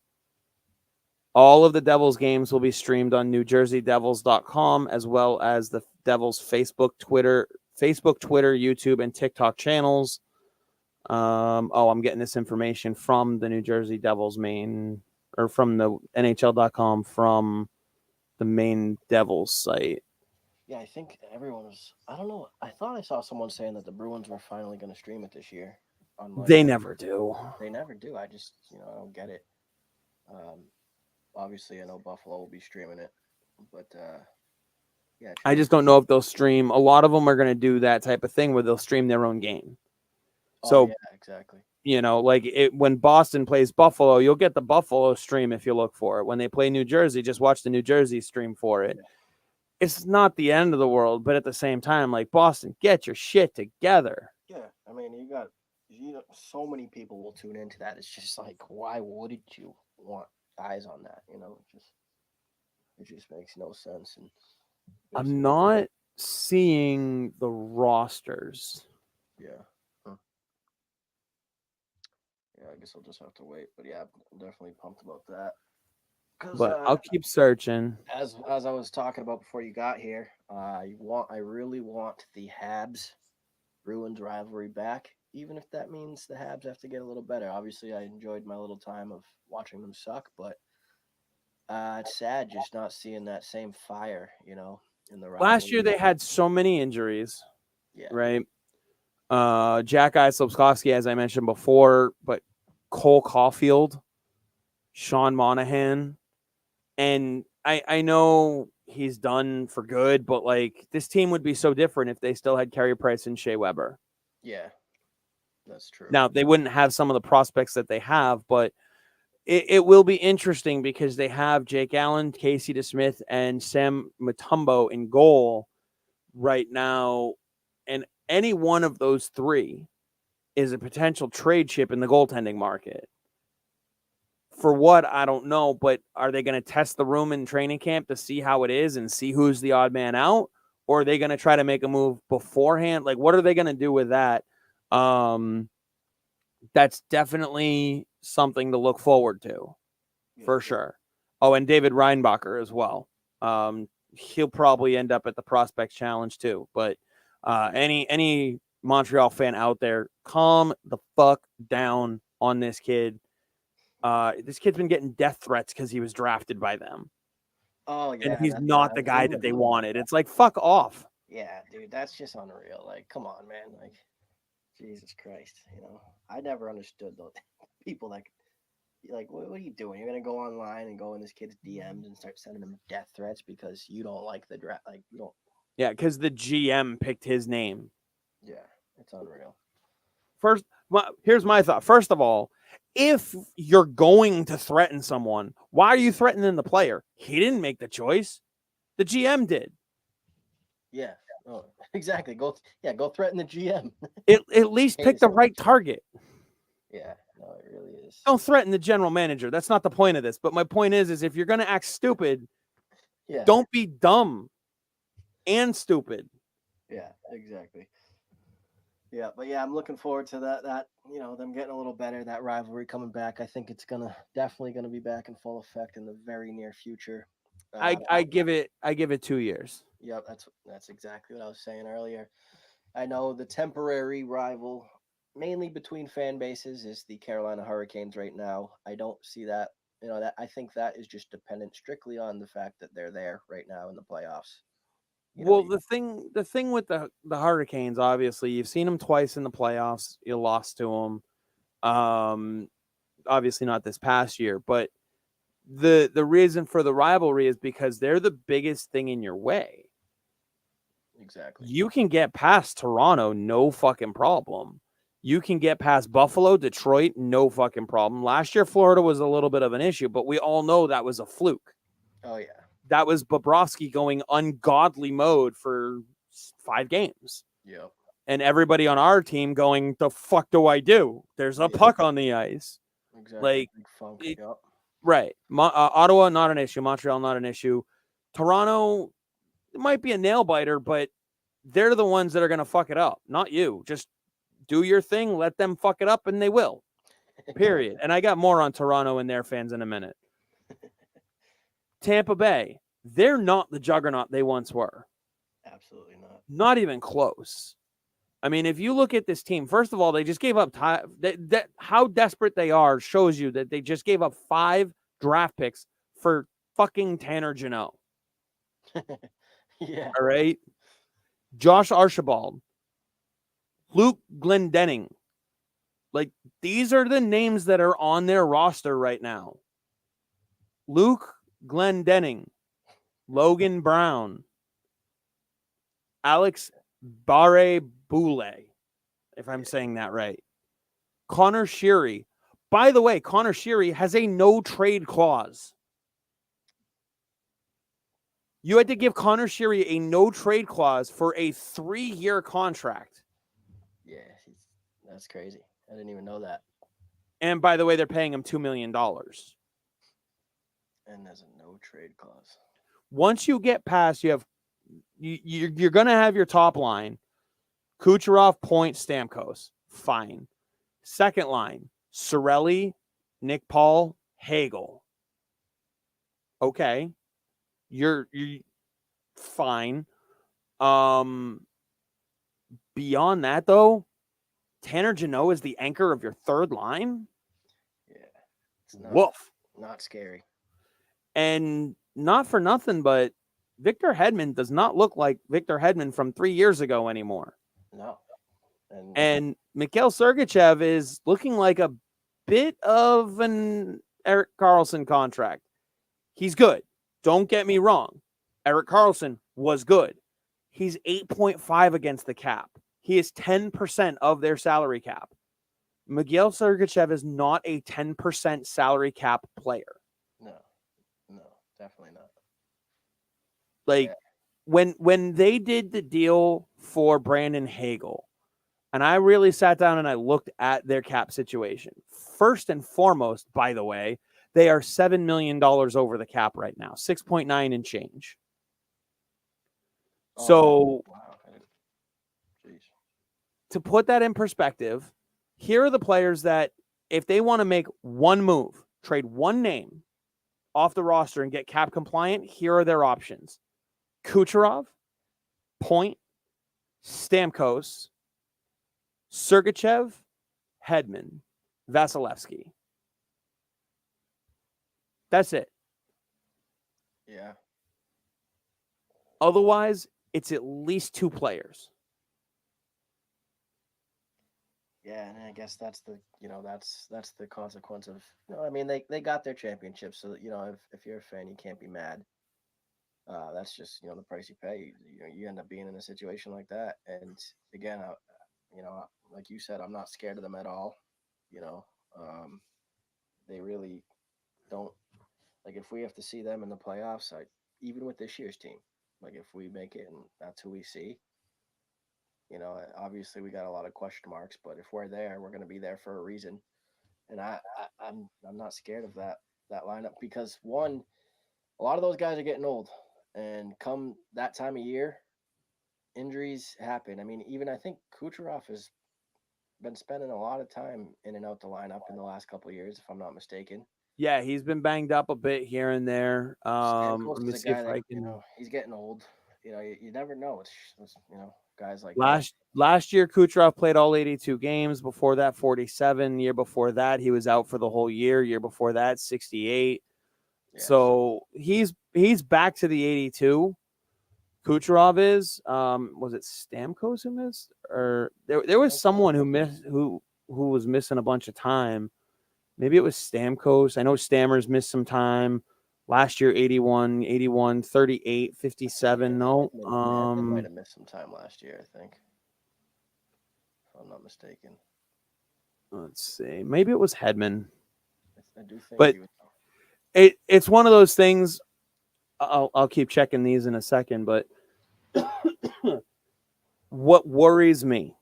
All of the Devils games will be streamed on NewJerseyDevils.com as well as the Devils Facebook, Twitter, YouTube, and TikTok channels. I'm getting this information from the New Jersey Devils main, or from the NHL.com, from the main Devils site. Yeah, I think everyone was. I don't know. I thought I saw someone saying that the Bruins were finally going to stream it this year. They never do. They never do. I just, I don't get it. Obviously, I know Buffalo will be streaming it, but yeah. I just don't know if they'll stream. A lot of them are going to do that type of thing where they'll stream their own game. So, yeah, exactly. Like when Boston plays Buffalo, you'll get the Buffalo stream if you look for it. When they play New Jersey, just watch the New Jersey stream for it. Yeah. It's not the end of the world, but at the same time, like, Boston, get your shit together. Yeah, I mean, so many people will tune into that. It's just like, why wouldn't you want eyes on that? It just makes no sense. And I'm not seeing the rosters. Yeah. Yeah, I guess I'll just have to wait. But yeah, I'm definitely pumped about that. But I'll keep searching. As I was talking about before you got here, I really want the Habs Bruins rivalry back, even if that means the Habs have to get a little better. Obviously, I enjoyed my little time of watching them suck, but it's sad just not seeing that same fire, in the rivalry. Last year they had so many injuries. Yeah. Right. Jack Slapkowski, as I mentioned before, but Cole Caulfield, Sean Monahan, and I know he's done for good, but like this team would be so different if they still had Carey Price and Shea Weber. Yeah, that's true. Now they wouldn't have some of the prospects that they have, but it will be interesting because they have Jake Allen, Casey DeSmith, and Sam Mutombo in goal right now, and any one of those three is a potential trade chip in the goaltending market. For what, I don't know, but are they going to test the room in training camp to see how it is and see who's the odd man out? Or are they going to try to make a move beforehand? Like, what are they going to do with that? That's definitely something to look forward to, for sure. Oh, and David Reinbacher as well. He'll probably end up at the Prospects Challenge too. But any Montreal fan out there, calm the fuck down on this kid. This kid's been getting death threats because he was drafted by them. Oh, yeah. And he's not the guy that they wanted. It's like, fuck off. Yeah, dude, that's just unreal. Like, come on, man. Like, Jesus Christ. I never understood those people that, like, what are you doing? You're going to go online and go in this kid's DMs and start sending him death threats because you don't like the draft. Like, you don't. Yeah, because the GM picked his name. Yeah, it's unreal. Here's my thought. First of all, if you're going to threaten someone, why are you threatening the player? He didn't make the choice. The GM did. Yeah. Oh, exactly. Go threaten the GM. At least pick the right target. Yeah, no, it really is. Don't threaten the general manager. That's not the point of this. But my point is if you're going to act stupid, don't be dumb and stupid. Yeah, exactly. Yeah, but yeah, I'm looking forward to that them getting a little better, that rivalry coming back. I think it's definitely gonna be back in full effect in the very near future. I give it 2 years. Yep, that's exactly what I was saying earlier. I know the temporary rival, mainly between fan bases, is the Carolina Hurricanes right now. I don't see that. That I think that is just dependent strictly on the fact that they're there right now in the playoffs. You know, Well, the thing with the Hurricanes, obviously, you've seen them twice in the playoffs. You lost to them. Obviously not this past year, but the reason for the rivalry is because they're the biggest thing in your way. exactly. You can get past Toronto, no fucking problem. You can get past Buffalo, Detroit, no fucking problem. Last year, Florida was a little bit of an issue, but we all know that was a fluke. Oh yeah. That was Bobrovsky going ungodly mode for 5 games. Yep. And everybody on our team going, the fuck do I do? There's a Yeah. puck on the ice. Exactly. Like, Big funk. it, Yep. right. Ottawa, not an issue. Montreal, not an issue. Toronto, it might be a nail biter, but they're the ones that are going to fuck it up, not you. Just do your thing, let them fuck it up, and they will. Period. And I got more on Toronto and their fans in a minute. Tampa Bay, they're not the juggernaut they once were. Absolutely not. Not even close. I mean, if you look at this team, first of all, they just gave up how desperate they are shows you that they just gave up 5 draft picks for fucking Tanner Jeannot. Yeah. All right. Josh Archibald, Luke Glendening. Like, these are the names that are on their roster right now. Luke Glendening, Logan Brown, Alex Barre-Boulay, if I'm saying that right. Connor Sheary. By the way, Connor Sheary has a no trade clause. You had to give Connor Sheary a no trade clause for a 3-year contract. Yeah. That's crazy. I didn't even know that. And by the way, they're paying him $2 million. And there's a no trade clause. Once you get past, you're going to have your top line. Kucherov, Point, Stamkos. Fine. Second line, Cirelli, Nick Paul, Hagel. Okay. You're fine. Beyond that, though, Tanner Jeannot is the anchor of your third line. Yeah. It's Woof. Not scary. And not for nothing, but Victor Hedman does not look like Victor Hedman from 3 years ago anymore. No. And Mikhail Sergachev is looking like a bit of an Erik Karlsson contract. He's good. Don't get me wrong. Erik Karlsson was good. He's 8.5 against the cap. He is 10% of their salary cap. Mikhail Sergachev is not a 10% salary cap player. No, definitely not. Like, when they did the deal for Brandon Hagel, and I really sat down and I looked at their cap situation. First and foremost, by the way, they are $7 million over the cap right now, 6.9 and change. So, wow. Jeez. To put that in perspective, here are the players that, if they want to make one move, trade one name off the roster and get cap compliant, here are their options. Kucherov, Point, Stamkos, Sergachev, Hedman, Vasilevsky. That's it. Yeah. Otherwise, it's at least 2 players. Yeah, and I guess that's the that's the consequence of I mean they got their championship, so if you're a fan you can't be mad. That's just the price you pay. You end up being in a situation like that, and again, like you said, I'm not scared of them at all. You know, they really don't like if we have to see them in the playoffs. Even with this year's team, like if we make it and that's who we see. Obviously we got a lot of question marks, but if we're there, we're going to be there for a reason. And I'm not scared of that lineup because one, a lot of those guys are getting old, and come that time of year, injuries happen. I mean, even I think Kucherov is been spending a lot of time in and out the lineup in the last couple of years, if I'm not mistaken. Yeah, he's been banged up a bit here and there. Stamkos Let is me a see if guy that I can. he's getting old. You never know. It's guys like that. Last year, Kucherov played all 82 games. Before that, 47. Year before that, he was out for the whole year. Year before that, 68. Yeah, So he's back to the 82. Kucherov is. Was it Stamkos who missed, or there was someone who missed who was missing a bunch of time. Maybe it was Stamkos. I know Stammers missed some time. Last year, 81, 81, 38, 57. No. Hedman might have missed some time last year, I think. If I'm not mistaken. Let's see. Maybe it was Hedman. I do think But he was. It's one of those things. I'll keep checking these in a second, but what worries me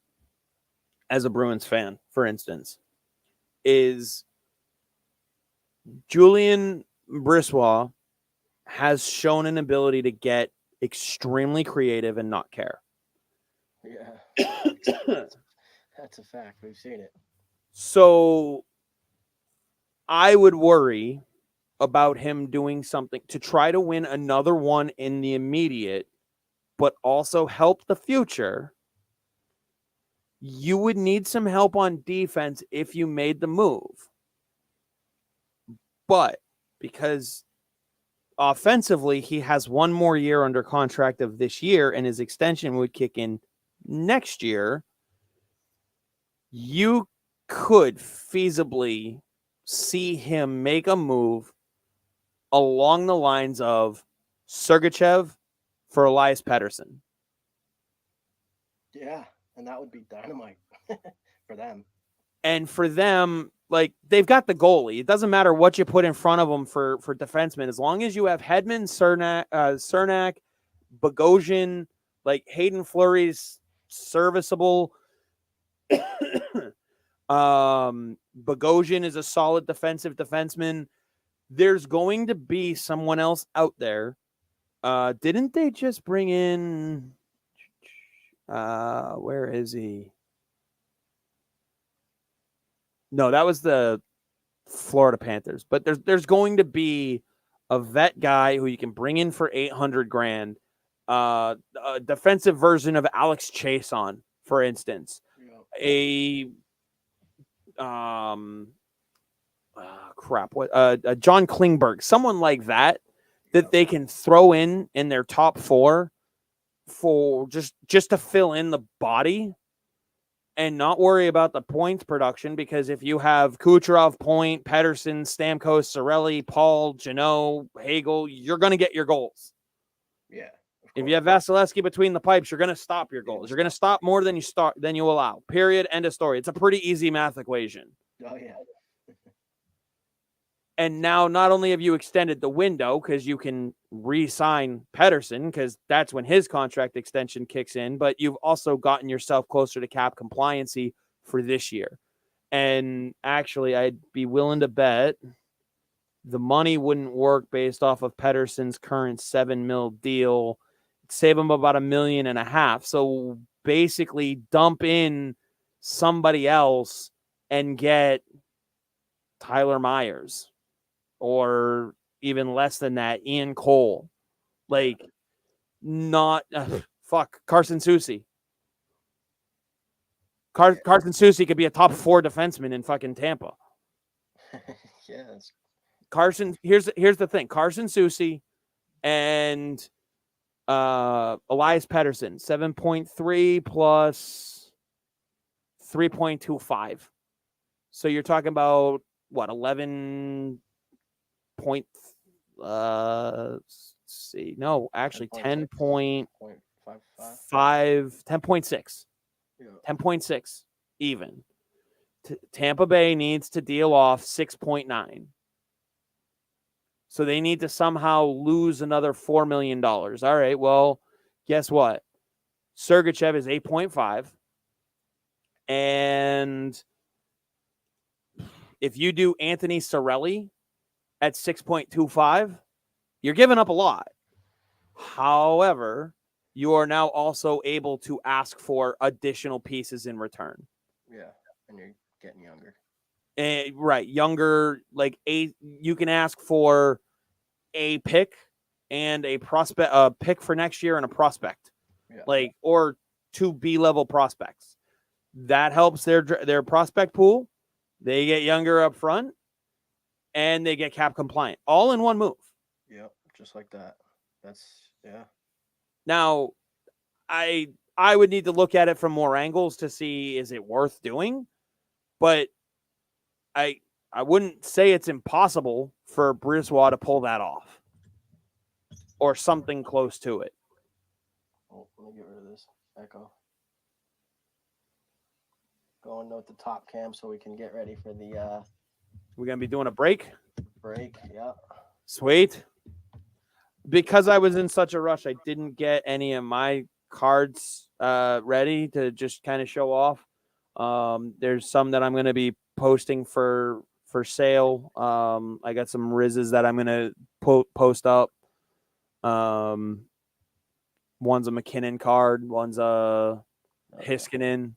as a Bruins fan, for instance, is Julian Brisebois has shown an ability to get extremely creative and not care. Yeah. That's a fact. We've seen it. So I would worry about him doing something to try to win another one in the immediate, but also help the future. You would need some help on defense if you made the move. But because offensively, he has one more year under contract of this year, and his extension would kick in next year, you could feasibly see him make a move along the lines of Sergachev for Elias Pettersson. Yeah, and that would be dynamite for them. And for them, like, they've got the goalie. It doesn't matter what you put in front of them for defensemen. As long as you have Hedman, Cernak, Bogosian, like Hayden Fleury's serviceable. Bogosian is a solid defensive defenseman. There's going to be someone else out there. Didn't they just bring in where is he? No, that was the Florida Panthers. But there's going to be a vet guy who you can bring in for $800,000. A defensive version of Alex Chason, for instance. Yeah. John Klingberg, someone like that they can throw in their top four for just to fill in the body and not worry about the points production, because if you have Kucherov, Point, Pettersson, Stamkos, Cirelli, Paul, Janot, Hagel, you're going to get your goals. Yeah. If you have Vasilevsky between the pipes, you're going to stop your goals. You're going to stop more than you allow. Period. End of story. It's a pretty easy math equation. Oh, yeah. And now not only have you extended the window because you can re-sign Pettersson because that's when his contract extension kicks in, but you've also gotten yourself closer to cap compliancy for this year. And actually, I'd be willing to bet the money wouldn't work based off of Pettersson's current $7 million deal. Save him about $1.5 million. So basically dump in somebody else and get Tyler Myers. Or even less than that, Ian Cole. Like, not Carson Soucy. Carson Soucy could be a top 4 defenseman in fucking Tampa. Yes. Carson, here's the thing. Carson Soucy and Elias Pettersson, 7.3 plus 3.25. So you're talking about what, 11 point see, no, actually 10.5 10.6 yeah. 10.6 even. Tampa Bay needs to deal off 6.9, so they need to somehow lose another $4 million. All right, well, guess what? Sergachev is 8.5, and if you do Anthony Cirelli at 6.25, you're giving up a lot. However, you are now also able to ask for additional pieces in return. Yeah. And you're getting younger. Right, younger, like you can ask for a pick and a prospect, a pick for next year and a prospect, Yeah. or 2 B-level prospects. That helps their prospect pool. They get younger up front, and they get cap compliant, all in one move. Yep, just like that. That's yeah. Now, I would need to look at it from more angles to see is it worth doing, but I wouldn't say it's impossible for Briswa to pull that off or something close to it. Oh, let me get rid of this echo. Going with the top cam so we can get ready for the We're gonna be doing a break. break. Yep. Sweet. Because I was in such a rush, I didn't get any of my cards ready to just kind of show off. There's some that I'm going to be posting for sale. I got some Rizzes that I'm going to post up. One's a McKinnon card. One's a Hiskinen.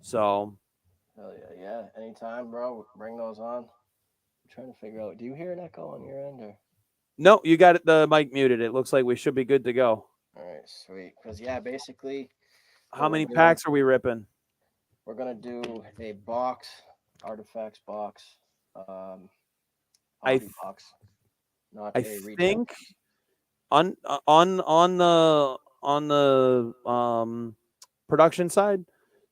So. Hell yeah, yeah. Anytime, bro. Bring those on. I'm trying to figure out. Do you hear an echo on your end or? No, you got it, the mic muted. It looks like we should be good to go. All right, sweet. Because yeah, basically. How many packs are we ripping? We're gonna do a box, artifacts box, hobby box, not I a retail. think on the production side,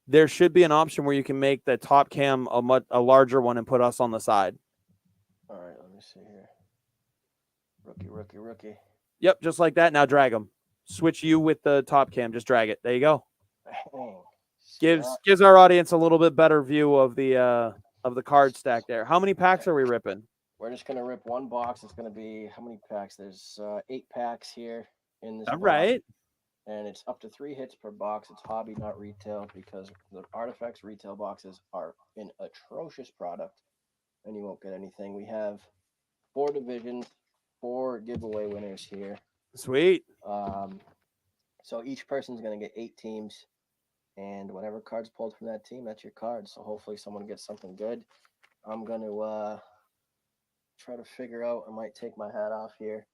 there should be an option where you can make the top cam a larger one and put us on the side. All right, let me see here. Rookie. Yep, just like that. Now drag them. Switch you with the top cam. Just drag it. There you go. Gives our audience a little bit better view of the card stack there. How many packs are we ripping? We're just gonna rip one box. It's gonna be how many packs? There's 8 packs here in this. All box. right. And it's up to 3 hits per box. It's hobby, not retail, because the artifacts retail boxes are an atrocious product, and you won't get anything. We have 4 divisions, 4 giveaway winners here. Sweet. So each person's gonna get 8 teams, and whatever card's pulled from that team, that's your card. So hopefully someone gets something good. I'm gonna try to figure out. I might take my hat off here.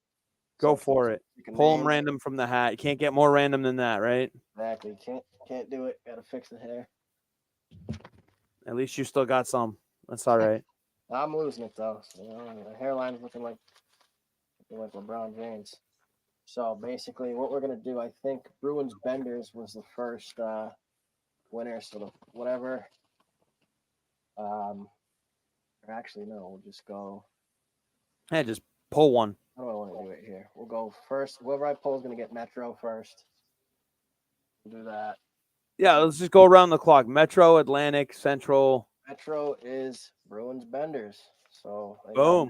Go for it. Pull them random from the hat. You can't get more random than that, right? Exactly. Can't do it. Gotta fix the hair. At least you still got some. That's all right. I'm losing it though. So, the hairline's looking like LeBron James. So basically, what we're gonna do, I think Bruins Benders was the first winner. So whatever. Or actually, no. We'll just go. Hey, just pull one. How do I want to do it here? We'll go first. Whoever I pull is gonna get Metro first. We'll do that. Yeah, let's just go around the clock. Metro, Atlantic, Central. Metro is Bruins Benders. So boom.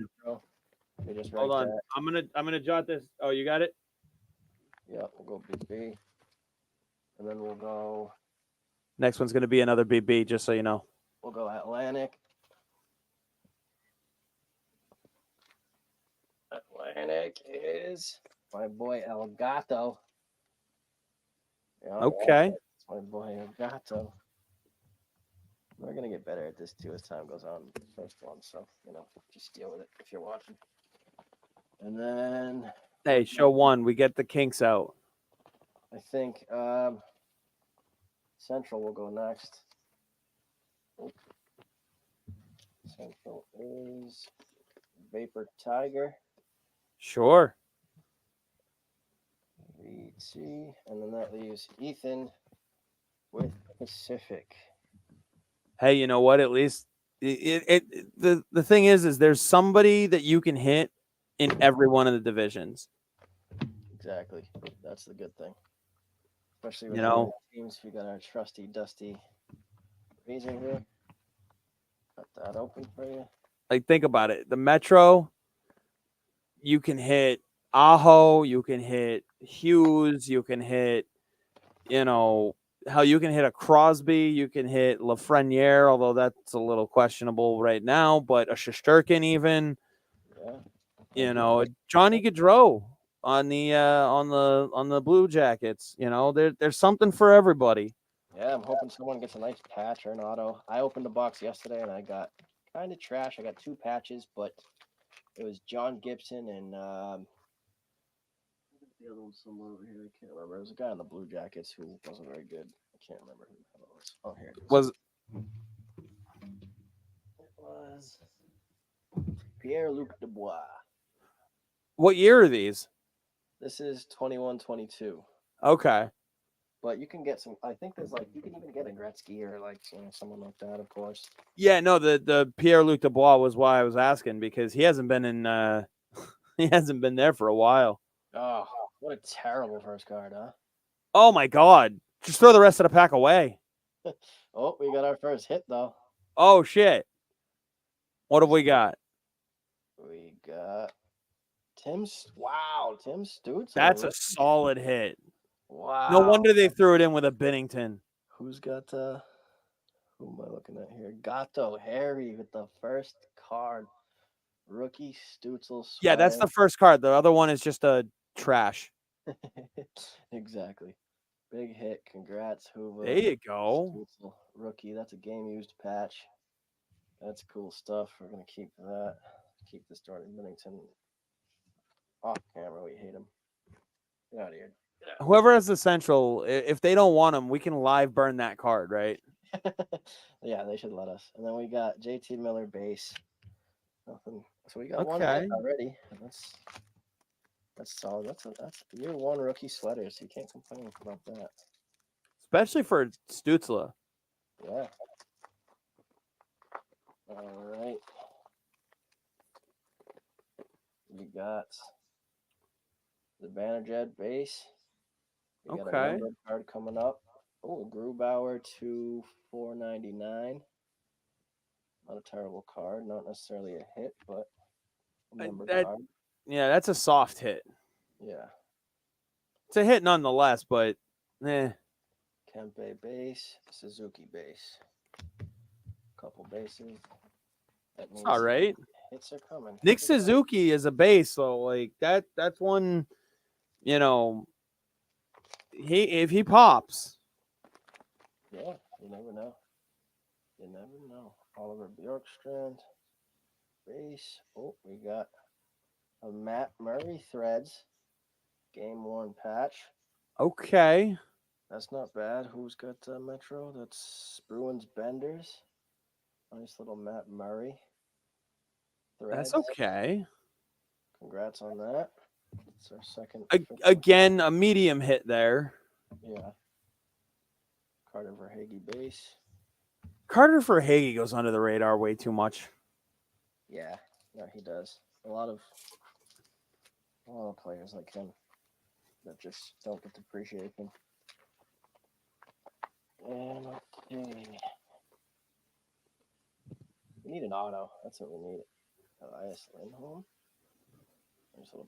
Let me just Hold on. That. I'm gonna jot this. Oh, you got it? Yeah, we'll go BB. And then we'll go. Next one's gonna be another BB, just so you know. We'll go Atlantic. Atlantic is my boy El Gato. Yeah, okay. It's my boy El Gato. We're going to get better at this too as time goes on. The first one, so, just deal with it if you're watching. And then... Hey, show one. We get the kinks out. I think Central will go next. Central is Vapor Tiger. Sure. VT, and then that leaves Ethan with Pacific. Hey, you know what? At least the thing is there's somebody that you can hit in every one of the divisions. Exactly. That's the good thing. Especially with teams. We got our trusty, dusty Razor here. Got that open for you. Like, think about it. The Metro, you can hit Aho, you can hit Hughes, you can hit, hell, you can hit a Crosby, you can hit Lafreniere, although that's a little questionable right now, but a Shesterkin even, Johnny Gaudreau on the Blue Jackets. There's something for everybody. Yeah, I'm hoping someone gets a nice patch or an auto. I opened the box yesterday and I got kind of trash. I got 2 patches, but it was John Gibson and the other one's somewhere over here. I can't remember. It was a guy in the Blue Jackets who wasn't very good. I can't remember who the hell it was. Oh, here it is. Was It was Pierre-Luc Dubois. what year are these? This is 21-22. Okay. But you can get some. I think there's like you can even get a Gretzky or like someone like that, of course. Yeah, no, the Pierre-Luc Dubois was why I was asking because he hasn't been in he hasn't been there for a while. Oh, what a terrible first card, huh? Oh my god. Just throw the rest of the pack away. Oh, we got our first hit though. Oh shit. What have we got? We got Tim. Wow, Tim Stutz. That's a solid hit. Wow. No wonder they threw it in with a Binnington. Who's got who am I looking at here? Gato Harry with the first card. Rookie Stutzel. Yeah, that's the first card. The other one is just a trash. Exactly. Big hit. Congrats, Hoover. There you go. Stutzel, rookie. That's a game used patch. That's cool stuff. We're gonna keep that. Keep this Jordan Binnington off camera. We hate him. Get out of here. Whoever has the central, if they don't want him, we can live burn that card, right? Yeah, they should let us. And then we got JT Miller base. Nothing. So we got one Okay. hit already. That's solid. That's year 1 rookie sweater, so you can't complain about that. Especially for Stützle. Yeah. All right. We got the Bannerjed base. We got a Okay. numbered card coming up. Oh, Grubauer to 499. Not a terrible card. Not necessarily a hit, but a numbered card. Yeah, that's a soft hit. Yeah. It's a hit nonetheless, but Kempe base, Suzuki base. Couple bases. That it's means all right. hits are coming. Nick Suzuki is a base, so like that's one, if he pops. Yeah, you never know. You never know. Oliver Bjorkstrand base. Oh, we got a Matt Murray threads. Game 1 patch. Okay. That's not bad. Who's got Metro? That's Bruins Benders. Nice little Matt Murray. Threads. That's okay. Congrats on that. It's our second. Again, a medium hit there. Yeah. Carter Verhaeghe base. Carter Verhaeghe goes under the radar way too much. Yeah, no, he does. A lot of players like him that just don't get the appreciation. And okay. We need an auto. That's what we need. Elias Lindholm.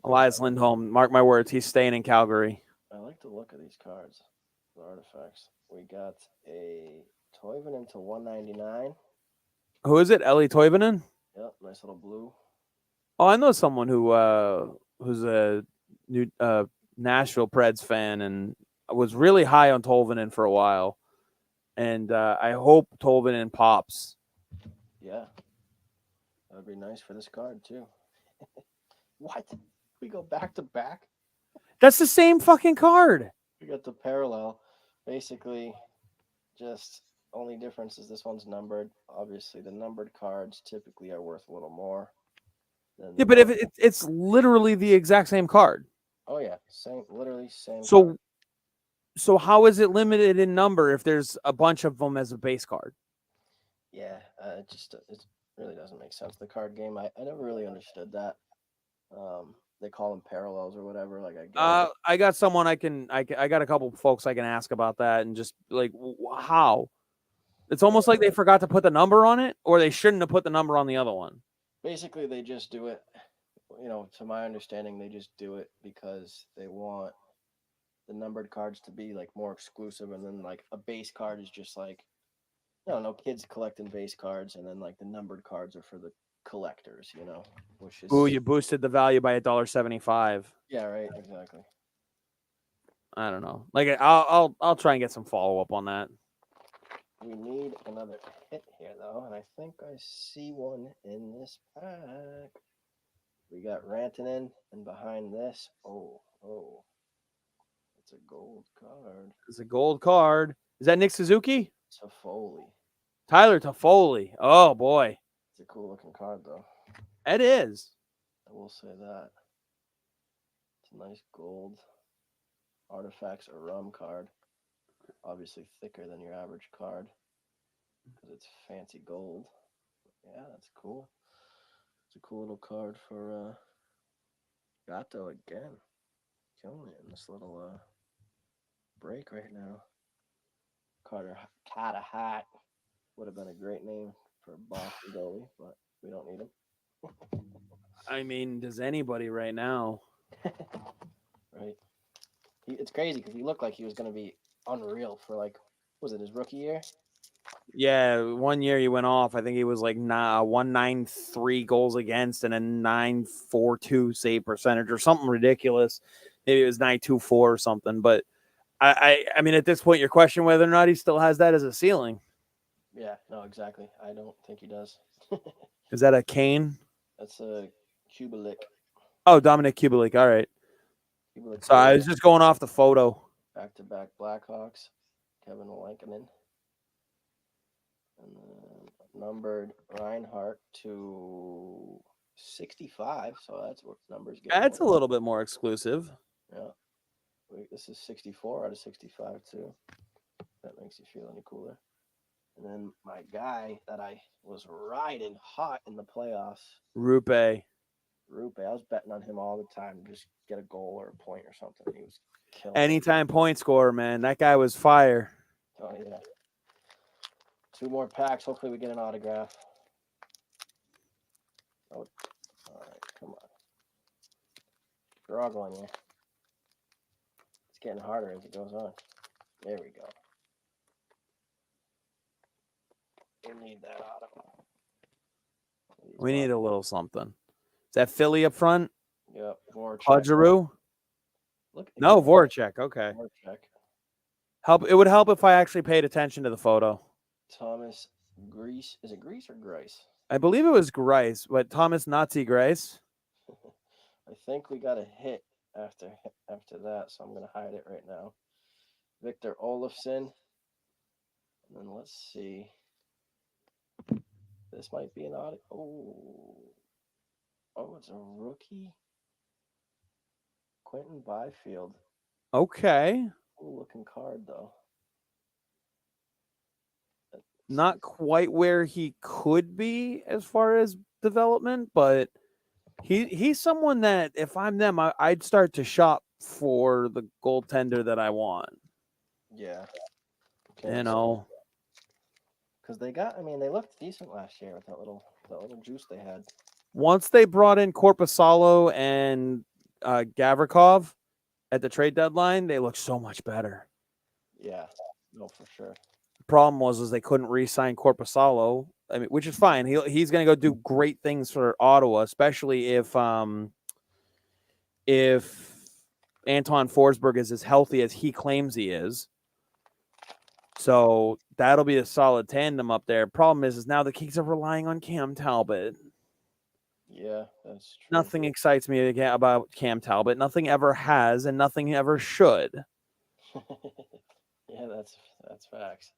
Elias Lindholm, mark my words, he's staying in Calgary. I like the look of these cards, the artifacts. We got a Toivonen to 199. Who is it? Ellie Toivonen? Yep, nice little blue. Oh, I know someone who's a new Nashville Preds fan and was really high on Toivonen for a while. And I hope Toivonen pops. Yeah. That would be nice for this card, too. What? We go back to back? That's the same fucking card. We got the parallel. Basically, just only difference is this one's numbered. Obviously, the numbered cards typically are worth a little more. Yeah, but if it's literally the exact same card. Oh, yeah. Literally same card. So how is it limited in number if there's a bunch of them as a base card? Yeah, it really doesn't make sense. The card game, I never really understood that. They call them parallels or whatever. Like I got someone I got a couple folks I can ask about that and just like how. It's almost like they forgot to put the number on it, or they shouldn't have put the number on the other one. Basically, they just do it. To my understanding, they just do it because they want the numbered cards to be like more exclusive, and then like a base card is just like, I don't know, kids collecting base cards, and then like the numbered cards are for the collectors, which is. Ooh, you boosted the value by $1.75. Yeah, right, exactly. I don't know. Like I'll try and get some follow up on that. We need another hit here, though, and I think I see one in this pack. We got Rantanen, and behind this, oh, it's a gold card. It's a gold card. Is that Nick Suzuki? Toffoli. Tyler Toffoli. Oh, boy. It's a cool looking card, though. It is. I will say that. It's a nice gold Artifacts or rum card. Obviously thicker than your average card because it's fancy gold. Yeah, that's cool. It's a cool little card for Gato again. Killing it in this little break right now. Carter Hat would have been a great name for a Boston goalie, but we don't need him. I mean, does anybody right now? Right. It's crazy because he looked like he was going to be unreal for was it his rookie year? Yeah, 1 year he went off. I think he was like 193 goals against and a 942 save percentage or something ridiculous. Maybe it was 924 or something. But I mean, at this point, your question whether or not he still has that as a ceiling. Yeah, no, exactly. I don't think he does. Is that a Kane? That's a Kubalik. Oh, Dominic Kubalik. All right. Kubalik. So I was just going off the photo. Back-to-back Blackhawks. Kevin Lankinen. And then numbered Reinhardt to 65. So that's what numbers get. That's a little bit more exclusive. Yeah. This is 64 out of 65 too. That makes you feel any cooler. And then my guy that I was riding hot in the playoffs, Rupe. I was betting on him all the time to just get a goal or a point or something. He was killing Anytime point scorer, man. That guy was fire. Oh, yeah. 2 more packs. Hopefully we get an autograph. Oh, all right. Come on. Struggling here. It's getting harder as it goes on. There we go. We need that auto. We need a little something. Is that Philly up front? Yep. Pudgeru? Look. No, Voracek. Okay. Voracek. It would help if I actually paid attention to the photo. Thomas Grease. Is it Grease or Grice? I believe it was Grice, but Thomas Nazi Grice. I think we got a hit after that, so I'm going to hide it right now. Victor Olofsson. And then let's see. This might be an auto. Oh, it's a rookie. Quentin Byfield. Okay. Cool looking card, though. Not quite where he could be as far as development, but he's someone that if I'm them, I'd start to shop for the goaltender that I want. Yeah. You know. Because they looked decent last year with that little juice they had. Once they brought in Korpisalo and Gavrikov at the trade deadline, they looked so much better. Yeah, no, for sure. The problem was they couldn't re-sign Korpisalo. I mean, which is fine. He's going to go do great things for Ottawa, especially if Anton Forsberg is as healthy as he claims he is. So that'll be a solid tandem up there. Problem is now the Kings are relying on Cam Talbot. Yeah, that's true. Nothing excites me again about Cam Talbot. Nothing ever has, and nothing ever should. Yeah, that's facts.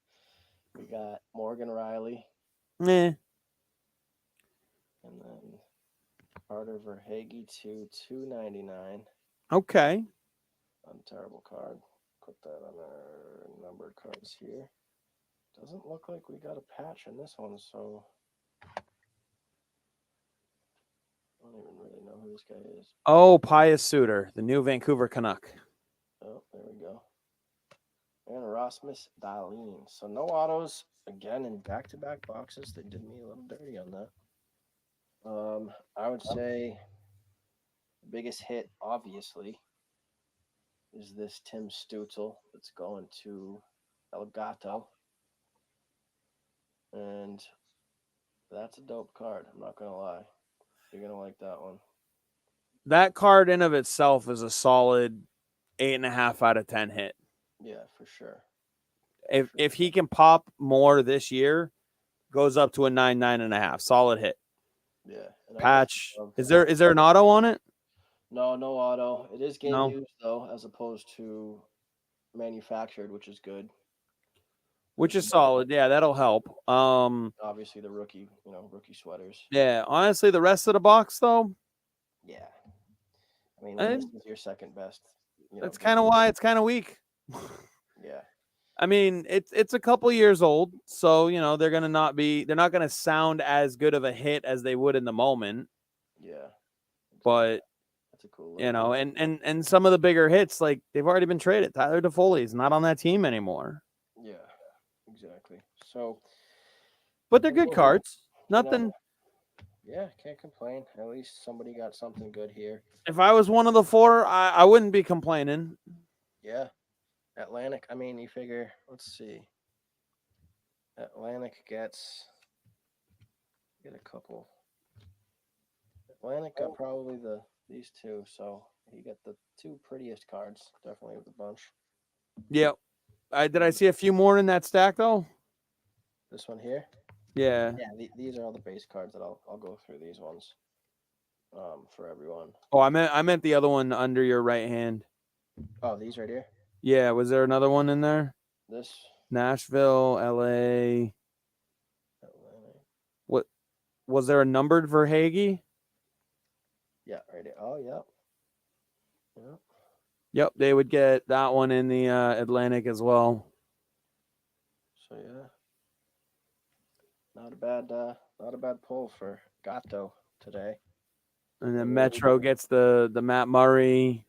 We got Morgan Riley. And then Carter Verhaeghe to 299. Okay. Terrible card. Put that on our numbered cards here. Doesn't look like we got a patch in this one, so I don't even really know who this guy is. Oh, Pius Suter, the new Vancouver Canuck. Oh, there we go. And Rasmus Dahlin. So no autos again in back-to-back boxes. They did me a little dirty on that. I would say the biggest hit, obviously, is this Tim Stutzel that's going to El Gato. And that's a dope card. I'm not going to lie. You're going to like that one. That card in of itself is a solid 8.5 out of 10 hit. Yeah, for sure. If he can pop more this year, goes up to a 9.5. Solid hit. Yeah. And Patch. Is there an auto on it? No auto. It is game No. used though, as opposed to manufactured, which is good. Which is solid. Yeah, that'll help. Obviously the rookie sweaters. Yeah, honestly, the rest of the box though, Yeah. I mean, when this and is your second best, that's kind of why it's kind of weak. Yeah. I mean, it's a couple years old, so they're not gonna sound as good of a hit as they would in the moment. Yeah. But that's a cool and some of the bigger hits, like they've already been traded. Tyler Toffoli's not on that team anymore. Yeah, exactly. So, but they're good cards. Nothing. Yeah, can't complain. At least somebody got something good here. If I was one of the four, I wouldn't be complaining. Yeah. Atlantic, I mean, you figure, let's see. Atlantic get a couple. Atlantic got probably these two, so he got the two prettiest cards, definitely with the bunch. Yeah. Did I see a few more in that stack though? This one here? Yeah. Yeah, these are all the base cards that I'll go through these ones. For everyone. Oh, I meant the other one under your right hand. Oh, these right here? Yeah, was there another one in there? This? Nashville, LA. Atlantic. What was there a numbered Verhage? Yeah, right here. Oh, yeah. Yeah. Yep, they would get that one in the Atlantic as well. So yeah. Not a bad pull for Gatto today. And then Metro gets the Matt Murray.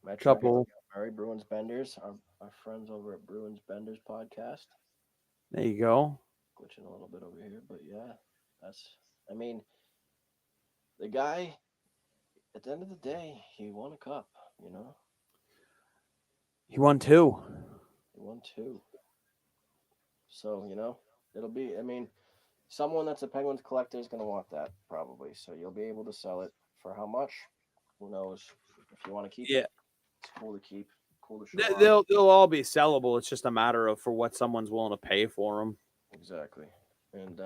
Metro couple. Murray Bruins Benders, our friends over at Bruins Benders podcast. There you go. Glitching a little bit over here, but yeah, I mean, the guy, at the end of the day, he won a cup, He won two. So, it'll be, I mean, someone that's a Penguins collector is going to want that, probably. So you'll be able to sell it for how much? Who knows? If you want to keep it, it's cool to keep. Cool to show They'll all be sellable. It's just a matter of for what someone's willing to pay for them. Exactly. And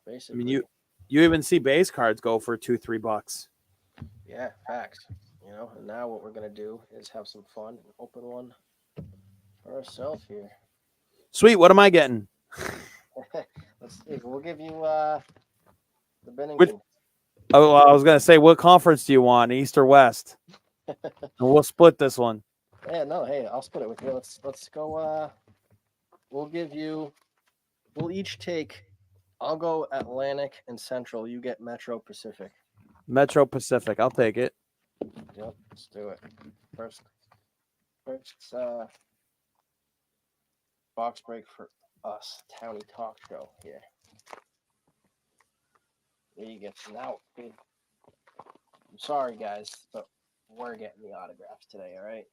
basically, I mean, you even see base cards go for $2-3. Yeah, facts. And now what we're gonna do is have some fun and open one for ourselves here. Sweet. What am I getting? Let's see. We'll give you the Bennington. Oh, I was gonna say, what conference do you want, East or West? And we'll split this one. Yeah, no, hey, I'll split it with you. Let's go. We'll each take. I'll go Atlantic and Central. You get Metro Pacific. Metro Pacific. I'll take it. Yep, let's do it. First box break for us. Townie Talk Show here. There you get now. I'm sorry, guys, but we're getting the autographs today. All right.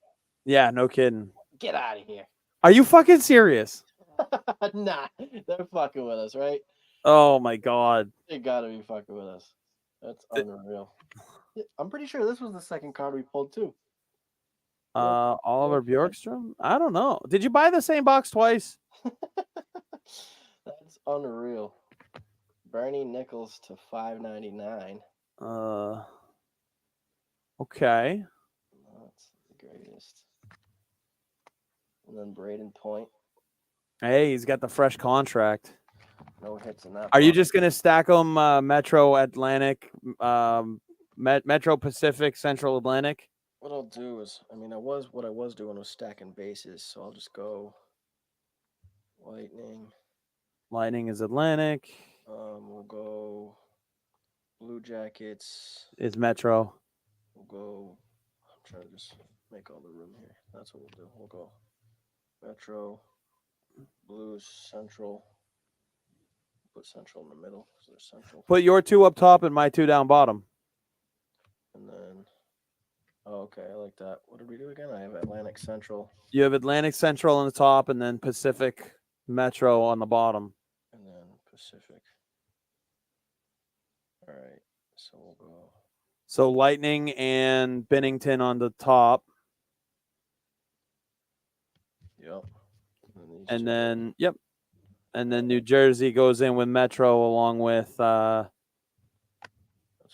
Yeah, no kidding. Get out of here. Are you fucking serious? Nah, they're fucking with us, right? Oh my god. They gotta be fucking with us. That's unreal. I'm pretty sure this was the second card we pulled too. Oliver Bjorkstrom? I don't know. Did you buy the same box twice? That's unreal. Bernie Nichols to $5.99. Okay. That's the greatest. And then Braden Point. Hey, he's got the fresh contract. No hits in that. Are you just gonna stack them Metro Atlantic, Metro Pacific, Central Atlantic? What I'll do is, I was doing was stacking bases, so I'll just go Lightning. Lightning is Atlantic. We'll go Blue Jackets. Is Metro. We'll go. I'm trying to just make all the room here. That's what we'll do. We'll go Metro, Blues, Central. Put Central in the middle. So there's Central. Put your two up top and my two down bottom. And then, okay, I like that. What did we do again? I have Atlantic Central. You have Atlantic Central on the top and then Pacific Metro on the bottom. And then Pacific. All right, so we'll go. So Lightning and Bennington on the top. Yep. And And then, yep. And then New Jersey goes in with Metro along with. That's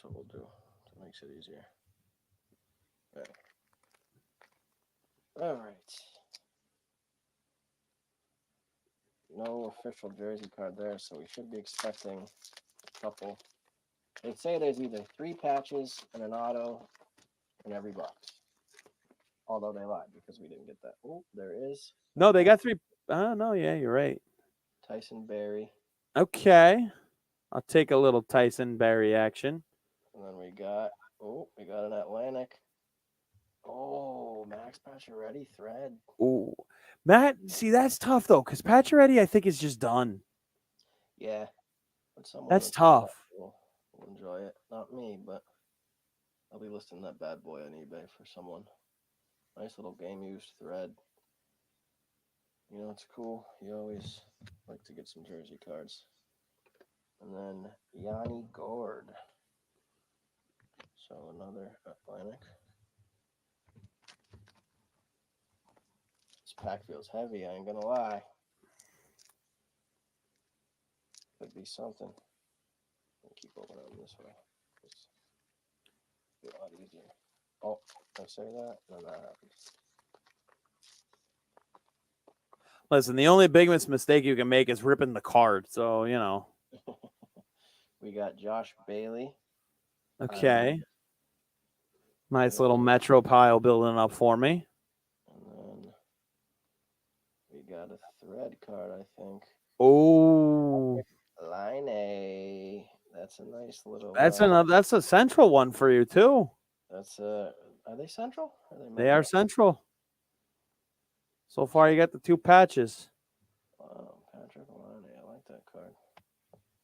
what we'll do. It makes it easier. Okay. All right. No official jersey card there, so we should be expecting a couple. They'd say there's either 3 patches and an auto in every box. Although they lied because we didn't get that. Oh, there is. No, they got 3. Oh, no, yeah, you're right. Tyson Berry. Okay. I'll take a little Tyson Berry action. And then we got an Atlantic. Oh, Max Pacioretty thread. Ooh. Matt, see, that's tough, though, because Pacioretty, I think, is just done. Yeah. But someone That's tough. will enjoy it. Not me, but I'll be listing that bad boy on eBay for someone. Nice little game-used thread. You know, it's cool. You always like to get some jersey cards. And then Yanni Gord. So another Atlantic. This pack feels heavy, I ain't gonna lie. Could be something. I'll keep opening them this way. It's a lot easier. Oh, I say that? No, that happens. Listen, the only biggest mistake you can make is ripping the card. So, you know. We got Josh Bailey. Okay. Nice little Metro pile building up for me. And then we got a thread card, I think. Oh. Line. That's a nice little. That's a central one for you, too. That's are they central? They are central. So far, you got the 2 patches. Wow, Patrick Line. I like that card.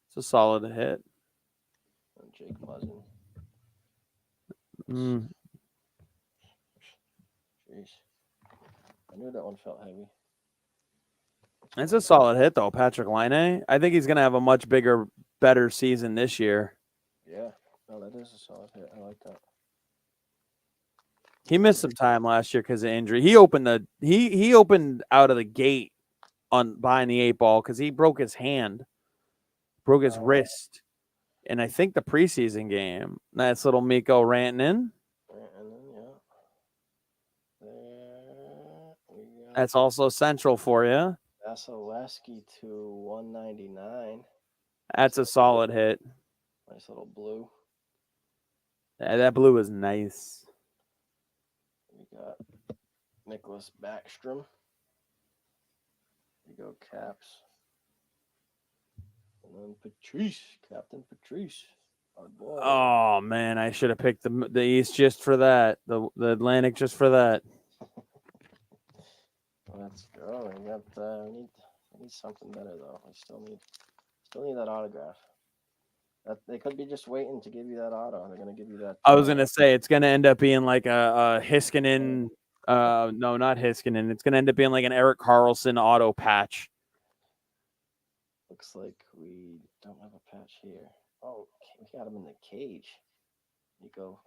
It's a solid hit. And Jake Muzzin. Jeez. I knew that one felt heavy. It's a solid hit, though, Patrick Laine. I think he's going to have a much bigger, better season this year. Yeah. No, that is a solid hit. I like that. He missed some time last year because of injury. He opened out of the gate on behind the 8 ball because he broke his hand, broke his wrist, and I think the preseason game. Nice little Miko Rantanen. And then That's also central for you. Vasilevsky to 199. That's a solid hit. Nice little blue. Yeah, that blue is nice. We got Nicholas Backstrom. We go Caps. And then Patrice, Captain Patrice, our boy. Oh man, I should have picked the East just for that. The Atlantic just for that. Let's go. We got we need something better though. We still need that autograph. They could be just waiting to give you that auto. They're gonna give you that. I was gonna say it's gonna end up being like a Hiskinen. No, not Hiskinen. It's gonna end up being like an Erik Karlsson auto patch. Looks like we don't have a patch here. Oh, we got him in the cage. Nico.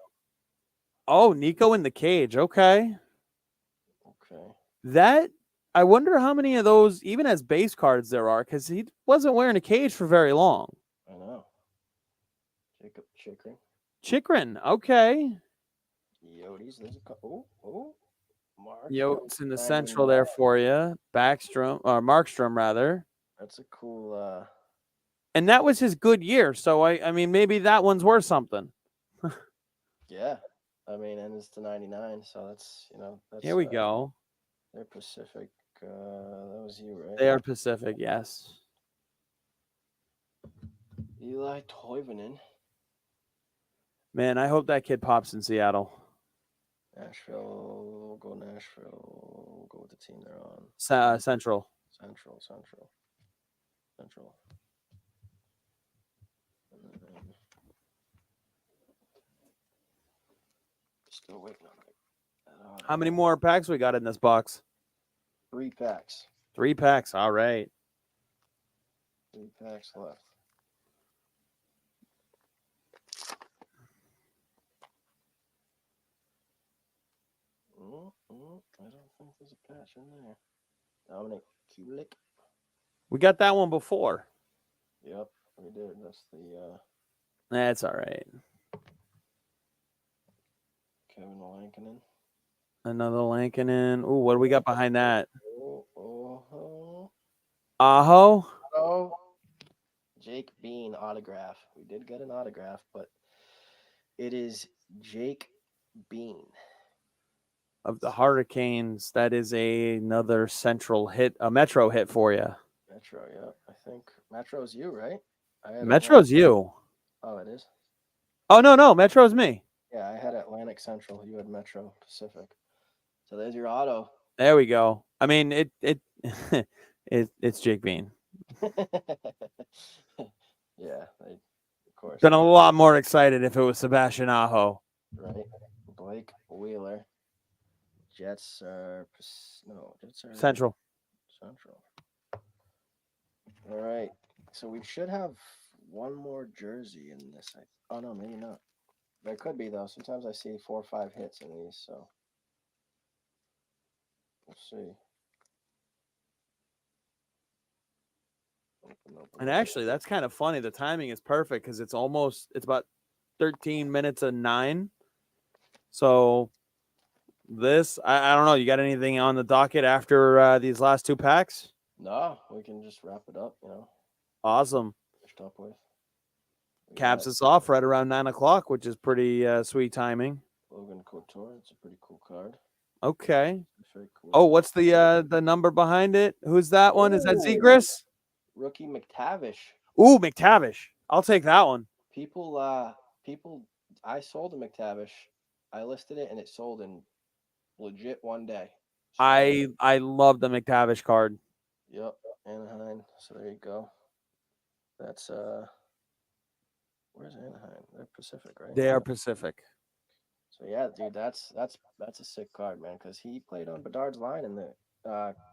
Oh, Nico in the cage. Okay. Okay. That I wonder how many of those, even as base cards, there are, because he wasn't wearing a cage for very long. I know. Jacob Chikrin. Okay. Yotes. There's a couple. Oh. Mark. Yotes in the central there for you. Backstrom, or Markstrom rather. That's a cool. And that was his good year, so I mean maybe that one's worth something. Yeah, I mean, and it's to 99, so that's that's. Here we go. They're Pacific. That was you, right? They are Pacific, yes. Eli Toivonen. Man, I hope that kid pops in Seattle. Nashville. We'll go Nashville. We'll go with the team they're on. Central. Central. Still waiting on it. How many more packs we got in this box? 3 packs. 3 packs. All right. 3 packs left. I don't think there's a patch in there. Dominic Kulik. We got that one before. Yep, we did. That's the That's all right. Kevin Lankinen. Another Lankinen. Ooh, what do we got behind that? Oh. Aho? Jake Bean autograph. We did get an autograph, but it is Jake Bean. Of the Hurricanes, that is another central hit, a Metro hit for you. Metro, yeah. I think Metro's you, right? Metro's you. Oh, it is? Oh, no. Metro's me. Yeah, I had Atlantic Central. You had Metro Pacific. So there's your auto. There we go. I mean, it's Jake Bean. Yeah, of course. Been a lot more excited if it was Sebastian Aho. Right. Blake Wheeler. Jets are Central. All right. So we should have one more jersey in this. Oh no, maybe not. There could be though. Sometimes I see 4 or 5 hits in these, so we'll see. Open. And actually, that's kind of funny. The timing is perfect because it's about 13 minutes and 9. So this, I don't know. You got anything on the docket after these last 2 packs? No, we can just wrap it up, Awesome. Finished up with. Caps us off right around 9 o'clock, which is pretty sweet timing. Logan Couture. It's a pretty cool card. Okay. Very cool. Oh, what's the number behind it? Who's that one? Is that Zegras? Rookie McTavish. Ooh, McTavish. I'll take that one. People, I sold a McTavish. I listed it and it sold in legit one day. So, I love the McTavish card. Yep, Anaheim. So there you go. That's where's Anaheim? They're Pacific, right? They are Pacific. So yeah, dude, that's a sick card, man. Because he played on Bedard's line in the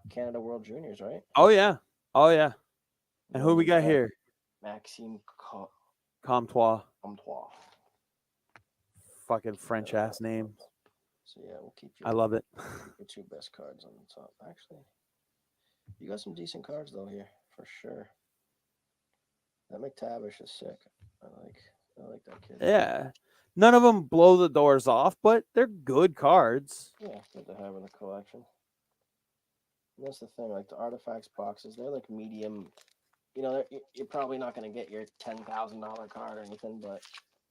Canada World Juniors, right? Oh yeah. And who we got here? Maxime Comtois. Comtois. Fucking French ass name. So yeah, we'll keep I love it. your 2 best cards on the top. Actually, you got some decent cards though here for sure. That McTavish is sick. I like that kid. Yeah. None of them blow the doors off, but they're good cards. Yeah, good to have in the collection. And that's the thing, like the artifacts boxes, they're like medium. You're probably not going to get your $10,000 card or anything, but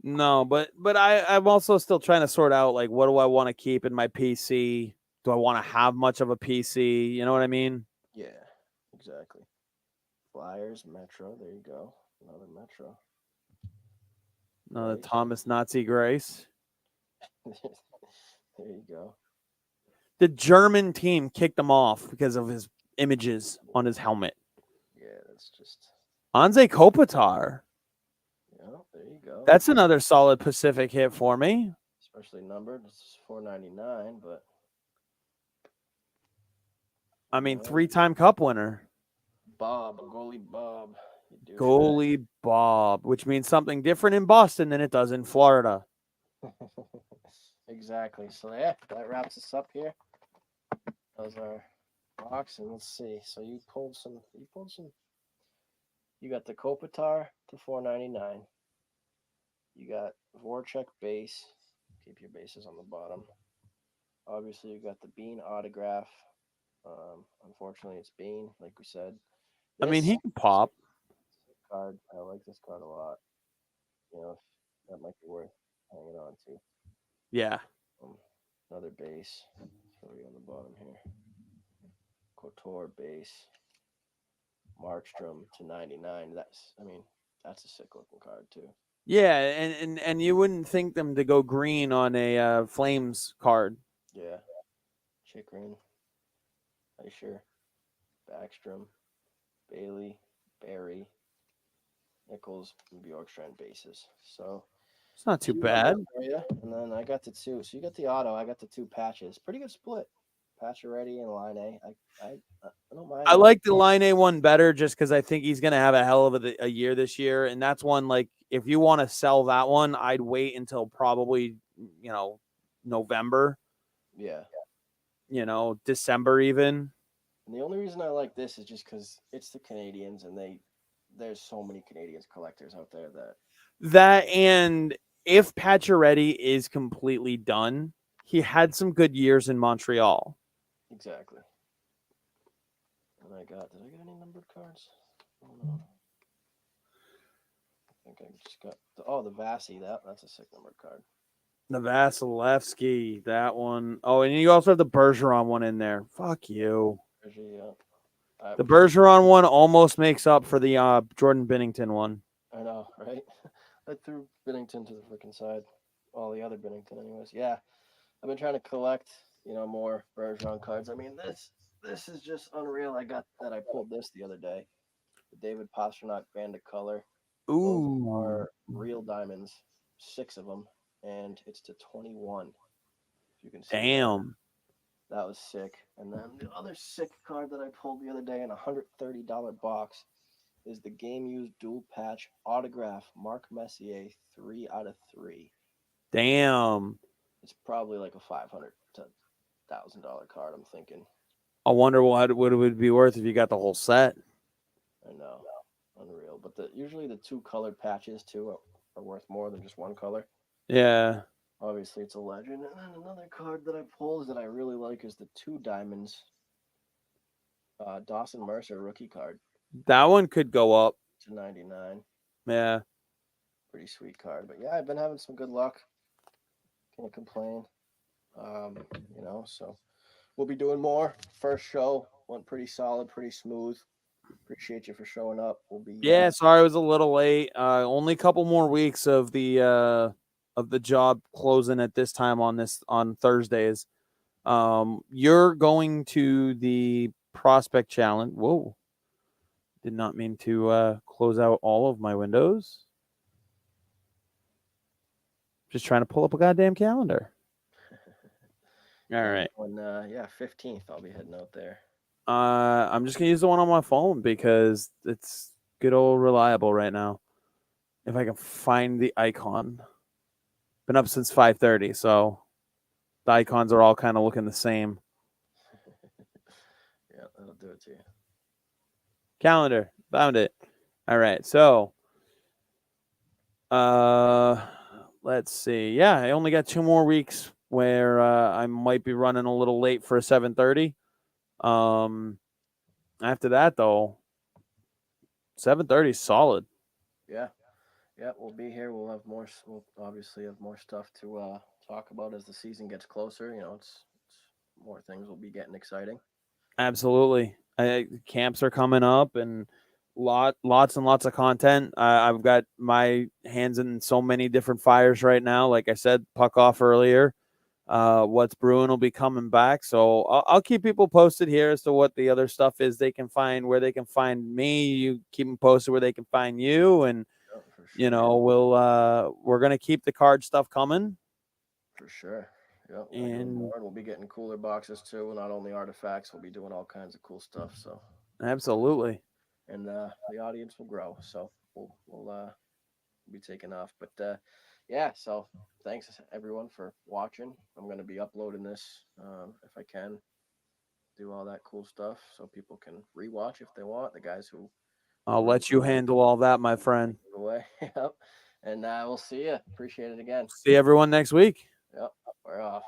No, but I'm also still trying to sort out like what do I want to keep in my PC? Do I want to have much of a PC? You know what I mean? yeah, exactly. Flyers, Metro, there you go. Another Metro. Another Grace. Thomas Nazi Grace. There you go. The German team kicked him off because of his images on his helmet. Yeah, that's just. Anze Kopitar. Yeah, there you go. That's another solid Pacific hit for me. Especially numbered. It's $4.99, but. I mean, 3-time Cup winner. Goalie Bob. Goalie Bob, which means something different in Boston than it does in Florida. Exactly. So yeah, that wraps us up here. Those are box, and let's see. So you pulled some. You got the Kopitar to $4.99. You got Voracek base. Keep your bases on the bottom. Obviously, you got the Bean autograph. Unfortunately, it's Bean, like we said. I mean, he can pop. Card. I like this card a lot. That might be worth hanging on to. Yeah. Another base. Throw you on the bottom here. Couture base. Markstrom to 99. That's a sick looking card too. Yeah, and you wouldn't think them to go green on a Flames card. Yeah. Chikrin. Sure. Backstrom. Bailey. Barry. Nichols, and Bjorkstrand bases. So it's not too bad. And then I got the 2. So you got the auto. I got the 2 patches. Pretty good split. Pacioretty and Line A. I don't mind. I like the Line A one better just because I think he's going to have a hell of a year this year. And that's one, like, if you want to sell that one, I'd wait until probably, November. Yeah. December even. And the only reason I like this is just because it's the Canadians, and there's so many Canadians collectors out there that That and if Pacioretty is completely done, he had some good years in Montreal. exactly. And did I get any numbered cards? Oh no. I think I just got the Vassy. That's a sick numbered card. The Vasilevsky, that one. Oh, and you also have the Bergeron one in there. Fuck you. Actually, The Bergeron one almost makes up for the Jordan Binnington one. I know, right? I threw Binnington to the freaking side. All the other Binnington, anyways. Yeah, I've been trying to collect, more Bergeron cards. I mean, this is just unreal. I pulled this the other day. The David Pastrnak Band of Color. Those Ooh, are real diamonds, 6 of them, and it's to 21. If you can see that. damn. That was sick. And then the other sick card that I pulled the other day in a $130 box is the game used dual patch autograph Mark Messier 3 out of 3. Damn. It's probably like a $500 to $1,000 card, I'm thinking. I wonder what it would be worth if you got the whole set. I know. Unreal. But usually the 2 colored patches too are worth more than just one color. Yeah. Obviously it's a legend. And then another card that I pulled that I really like is the 2 diamonds Dawson Mercer rookie card. That one could go up. To 99. Yeah. Pretty sweet card. But yeah, I've been having some good luck. Can't complain. So we'll be doing more. First show went pretty solid, pretty smooth. Appreciate you for showing up. We'll be Yeah, sorry I was a little late. Only a couple more weeks of the job closing at this time on Thursdays. You're going to the prospect challenge. Whoa. Did not mean to close out all of my windows. Just trying to pull up a goddamn calendar. All right. On 15th, I'll be heading out there. I'm just gonna use the one on my phone because it's good old reliable right now. If I can find the icon. Been up since 5:30, so the icons are all kind of looking the same. Yeah, that'll do it to you. Calendar, found it. All right, so let's see. Yeah, I only got 2 more weeks where I might be running a little late for a 7:30. After that though, 7:30 is solid. Yeah, we'll be here. We'll have more. We'll obviously have more stuff to talk about as the season gets closer. It's more things will be getting exciting. Absolutely. Camps are coming up and lots and lots of content. I've got my hands in so many different fires right now. Like I said, puck off earlier. What's brewing will be coming back. So I'll keep people posted here as to what the other stuff is they can find, where they can find me. You keep them posted where they can find you. And, we're going to keep the card stuff coming. For sure. Yeah, and we'll be getting cooler boxes too. Not only artifacts, we'll be doing all kinds of cool stuff. So absolutely, and the audience will grow. So we'll be taking off. But so thanks everyone for watching. I'm gonna be uploading this if I can. Do all that cool stuff so people can rewatch if they want. The guys who I'll let you handle all that, my friend. Away. Yep. And we'll see you. Appreciate it again. See everyone next week. Yep. We're off.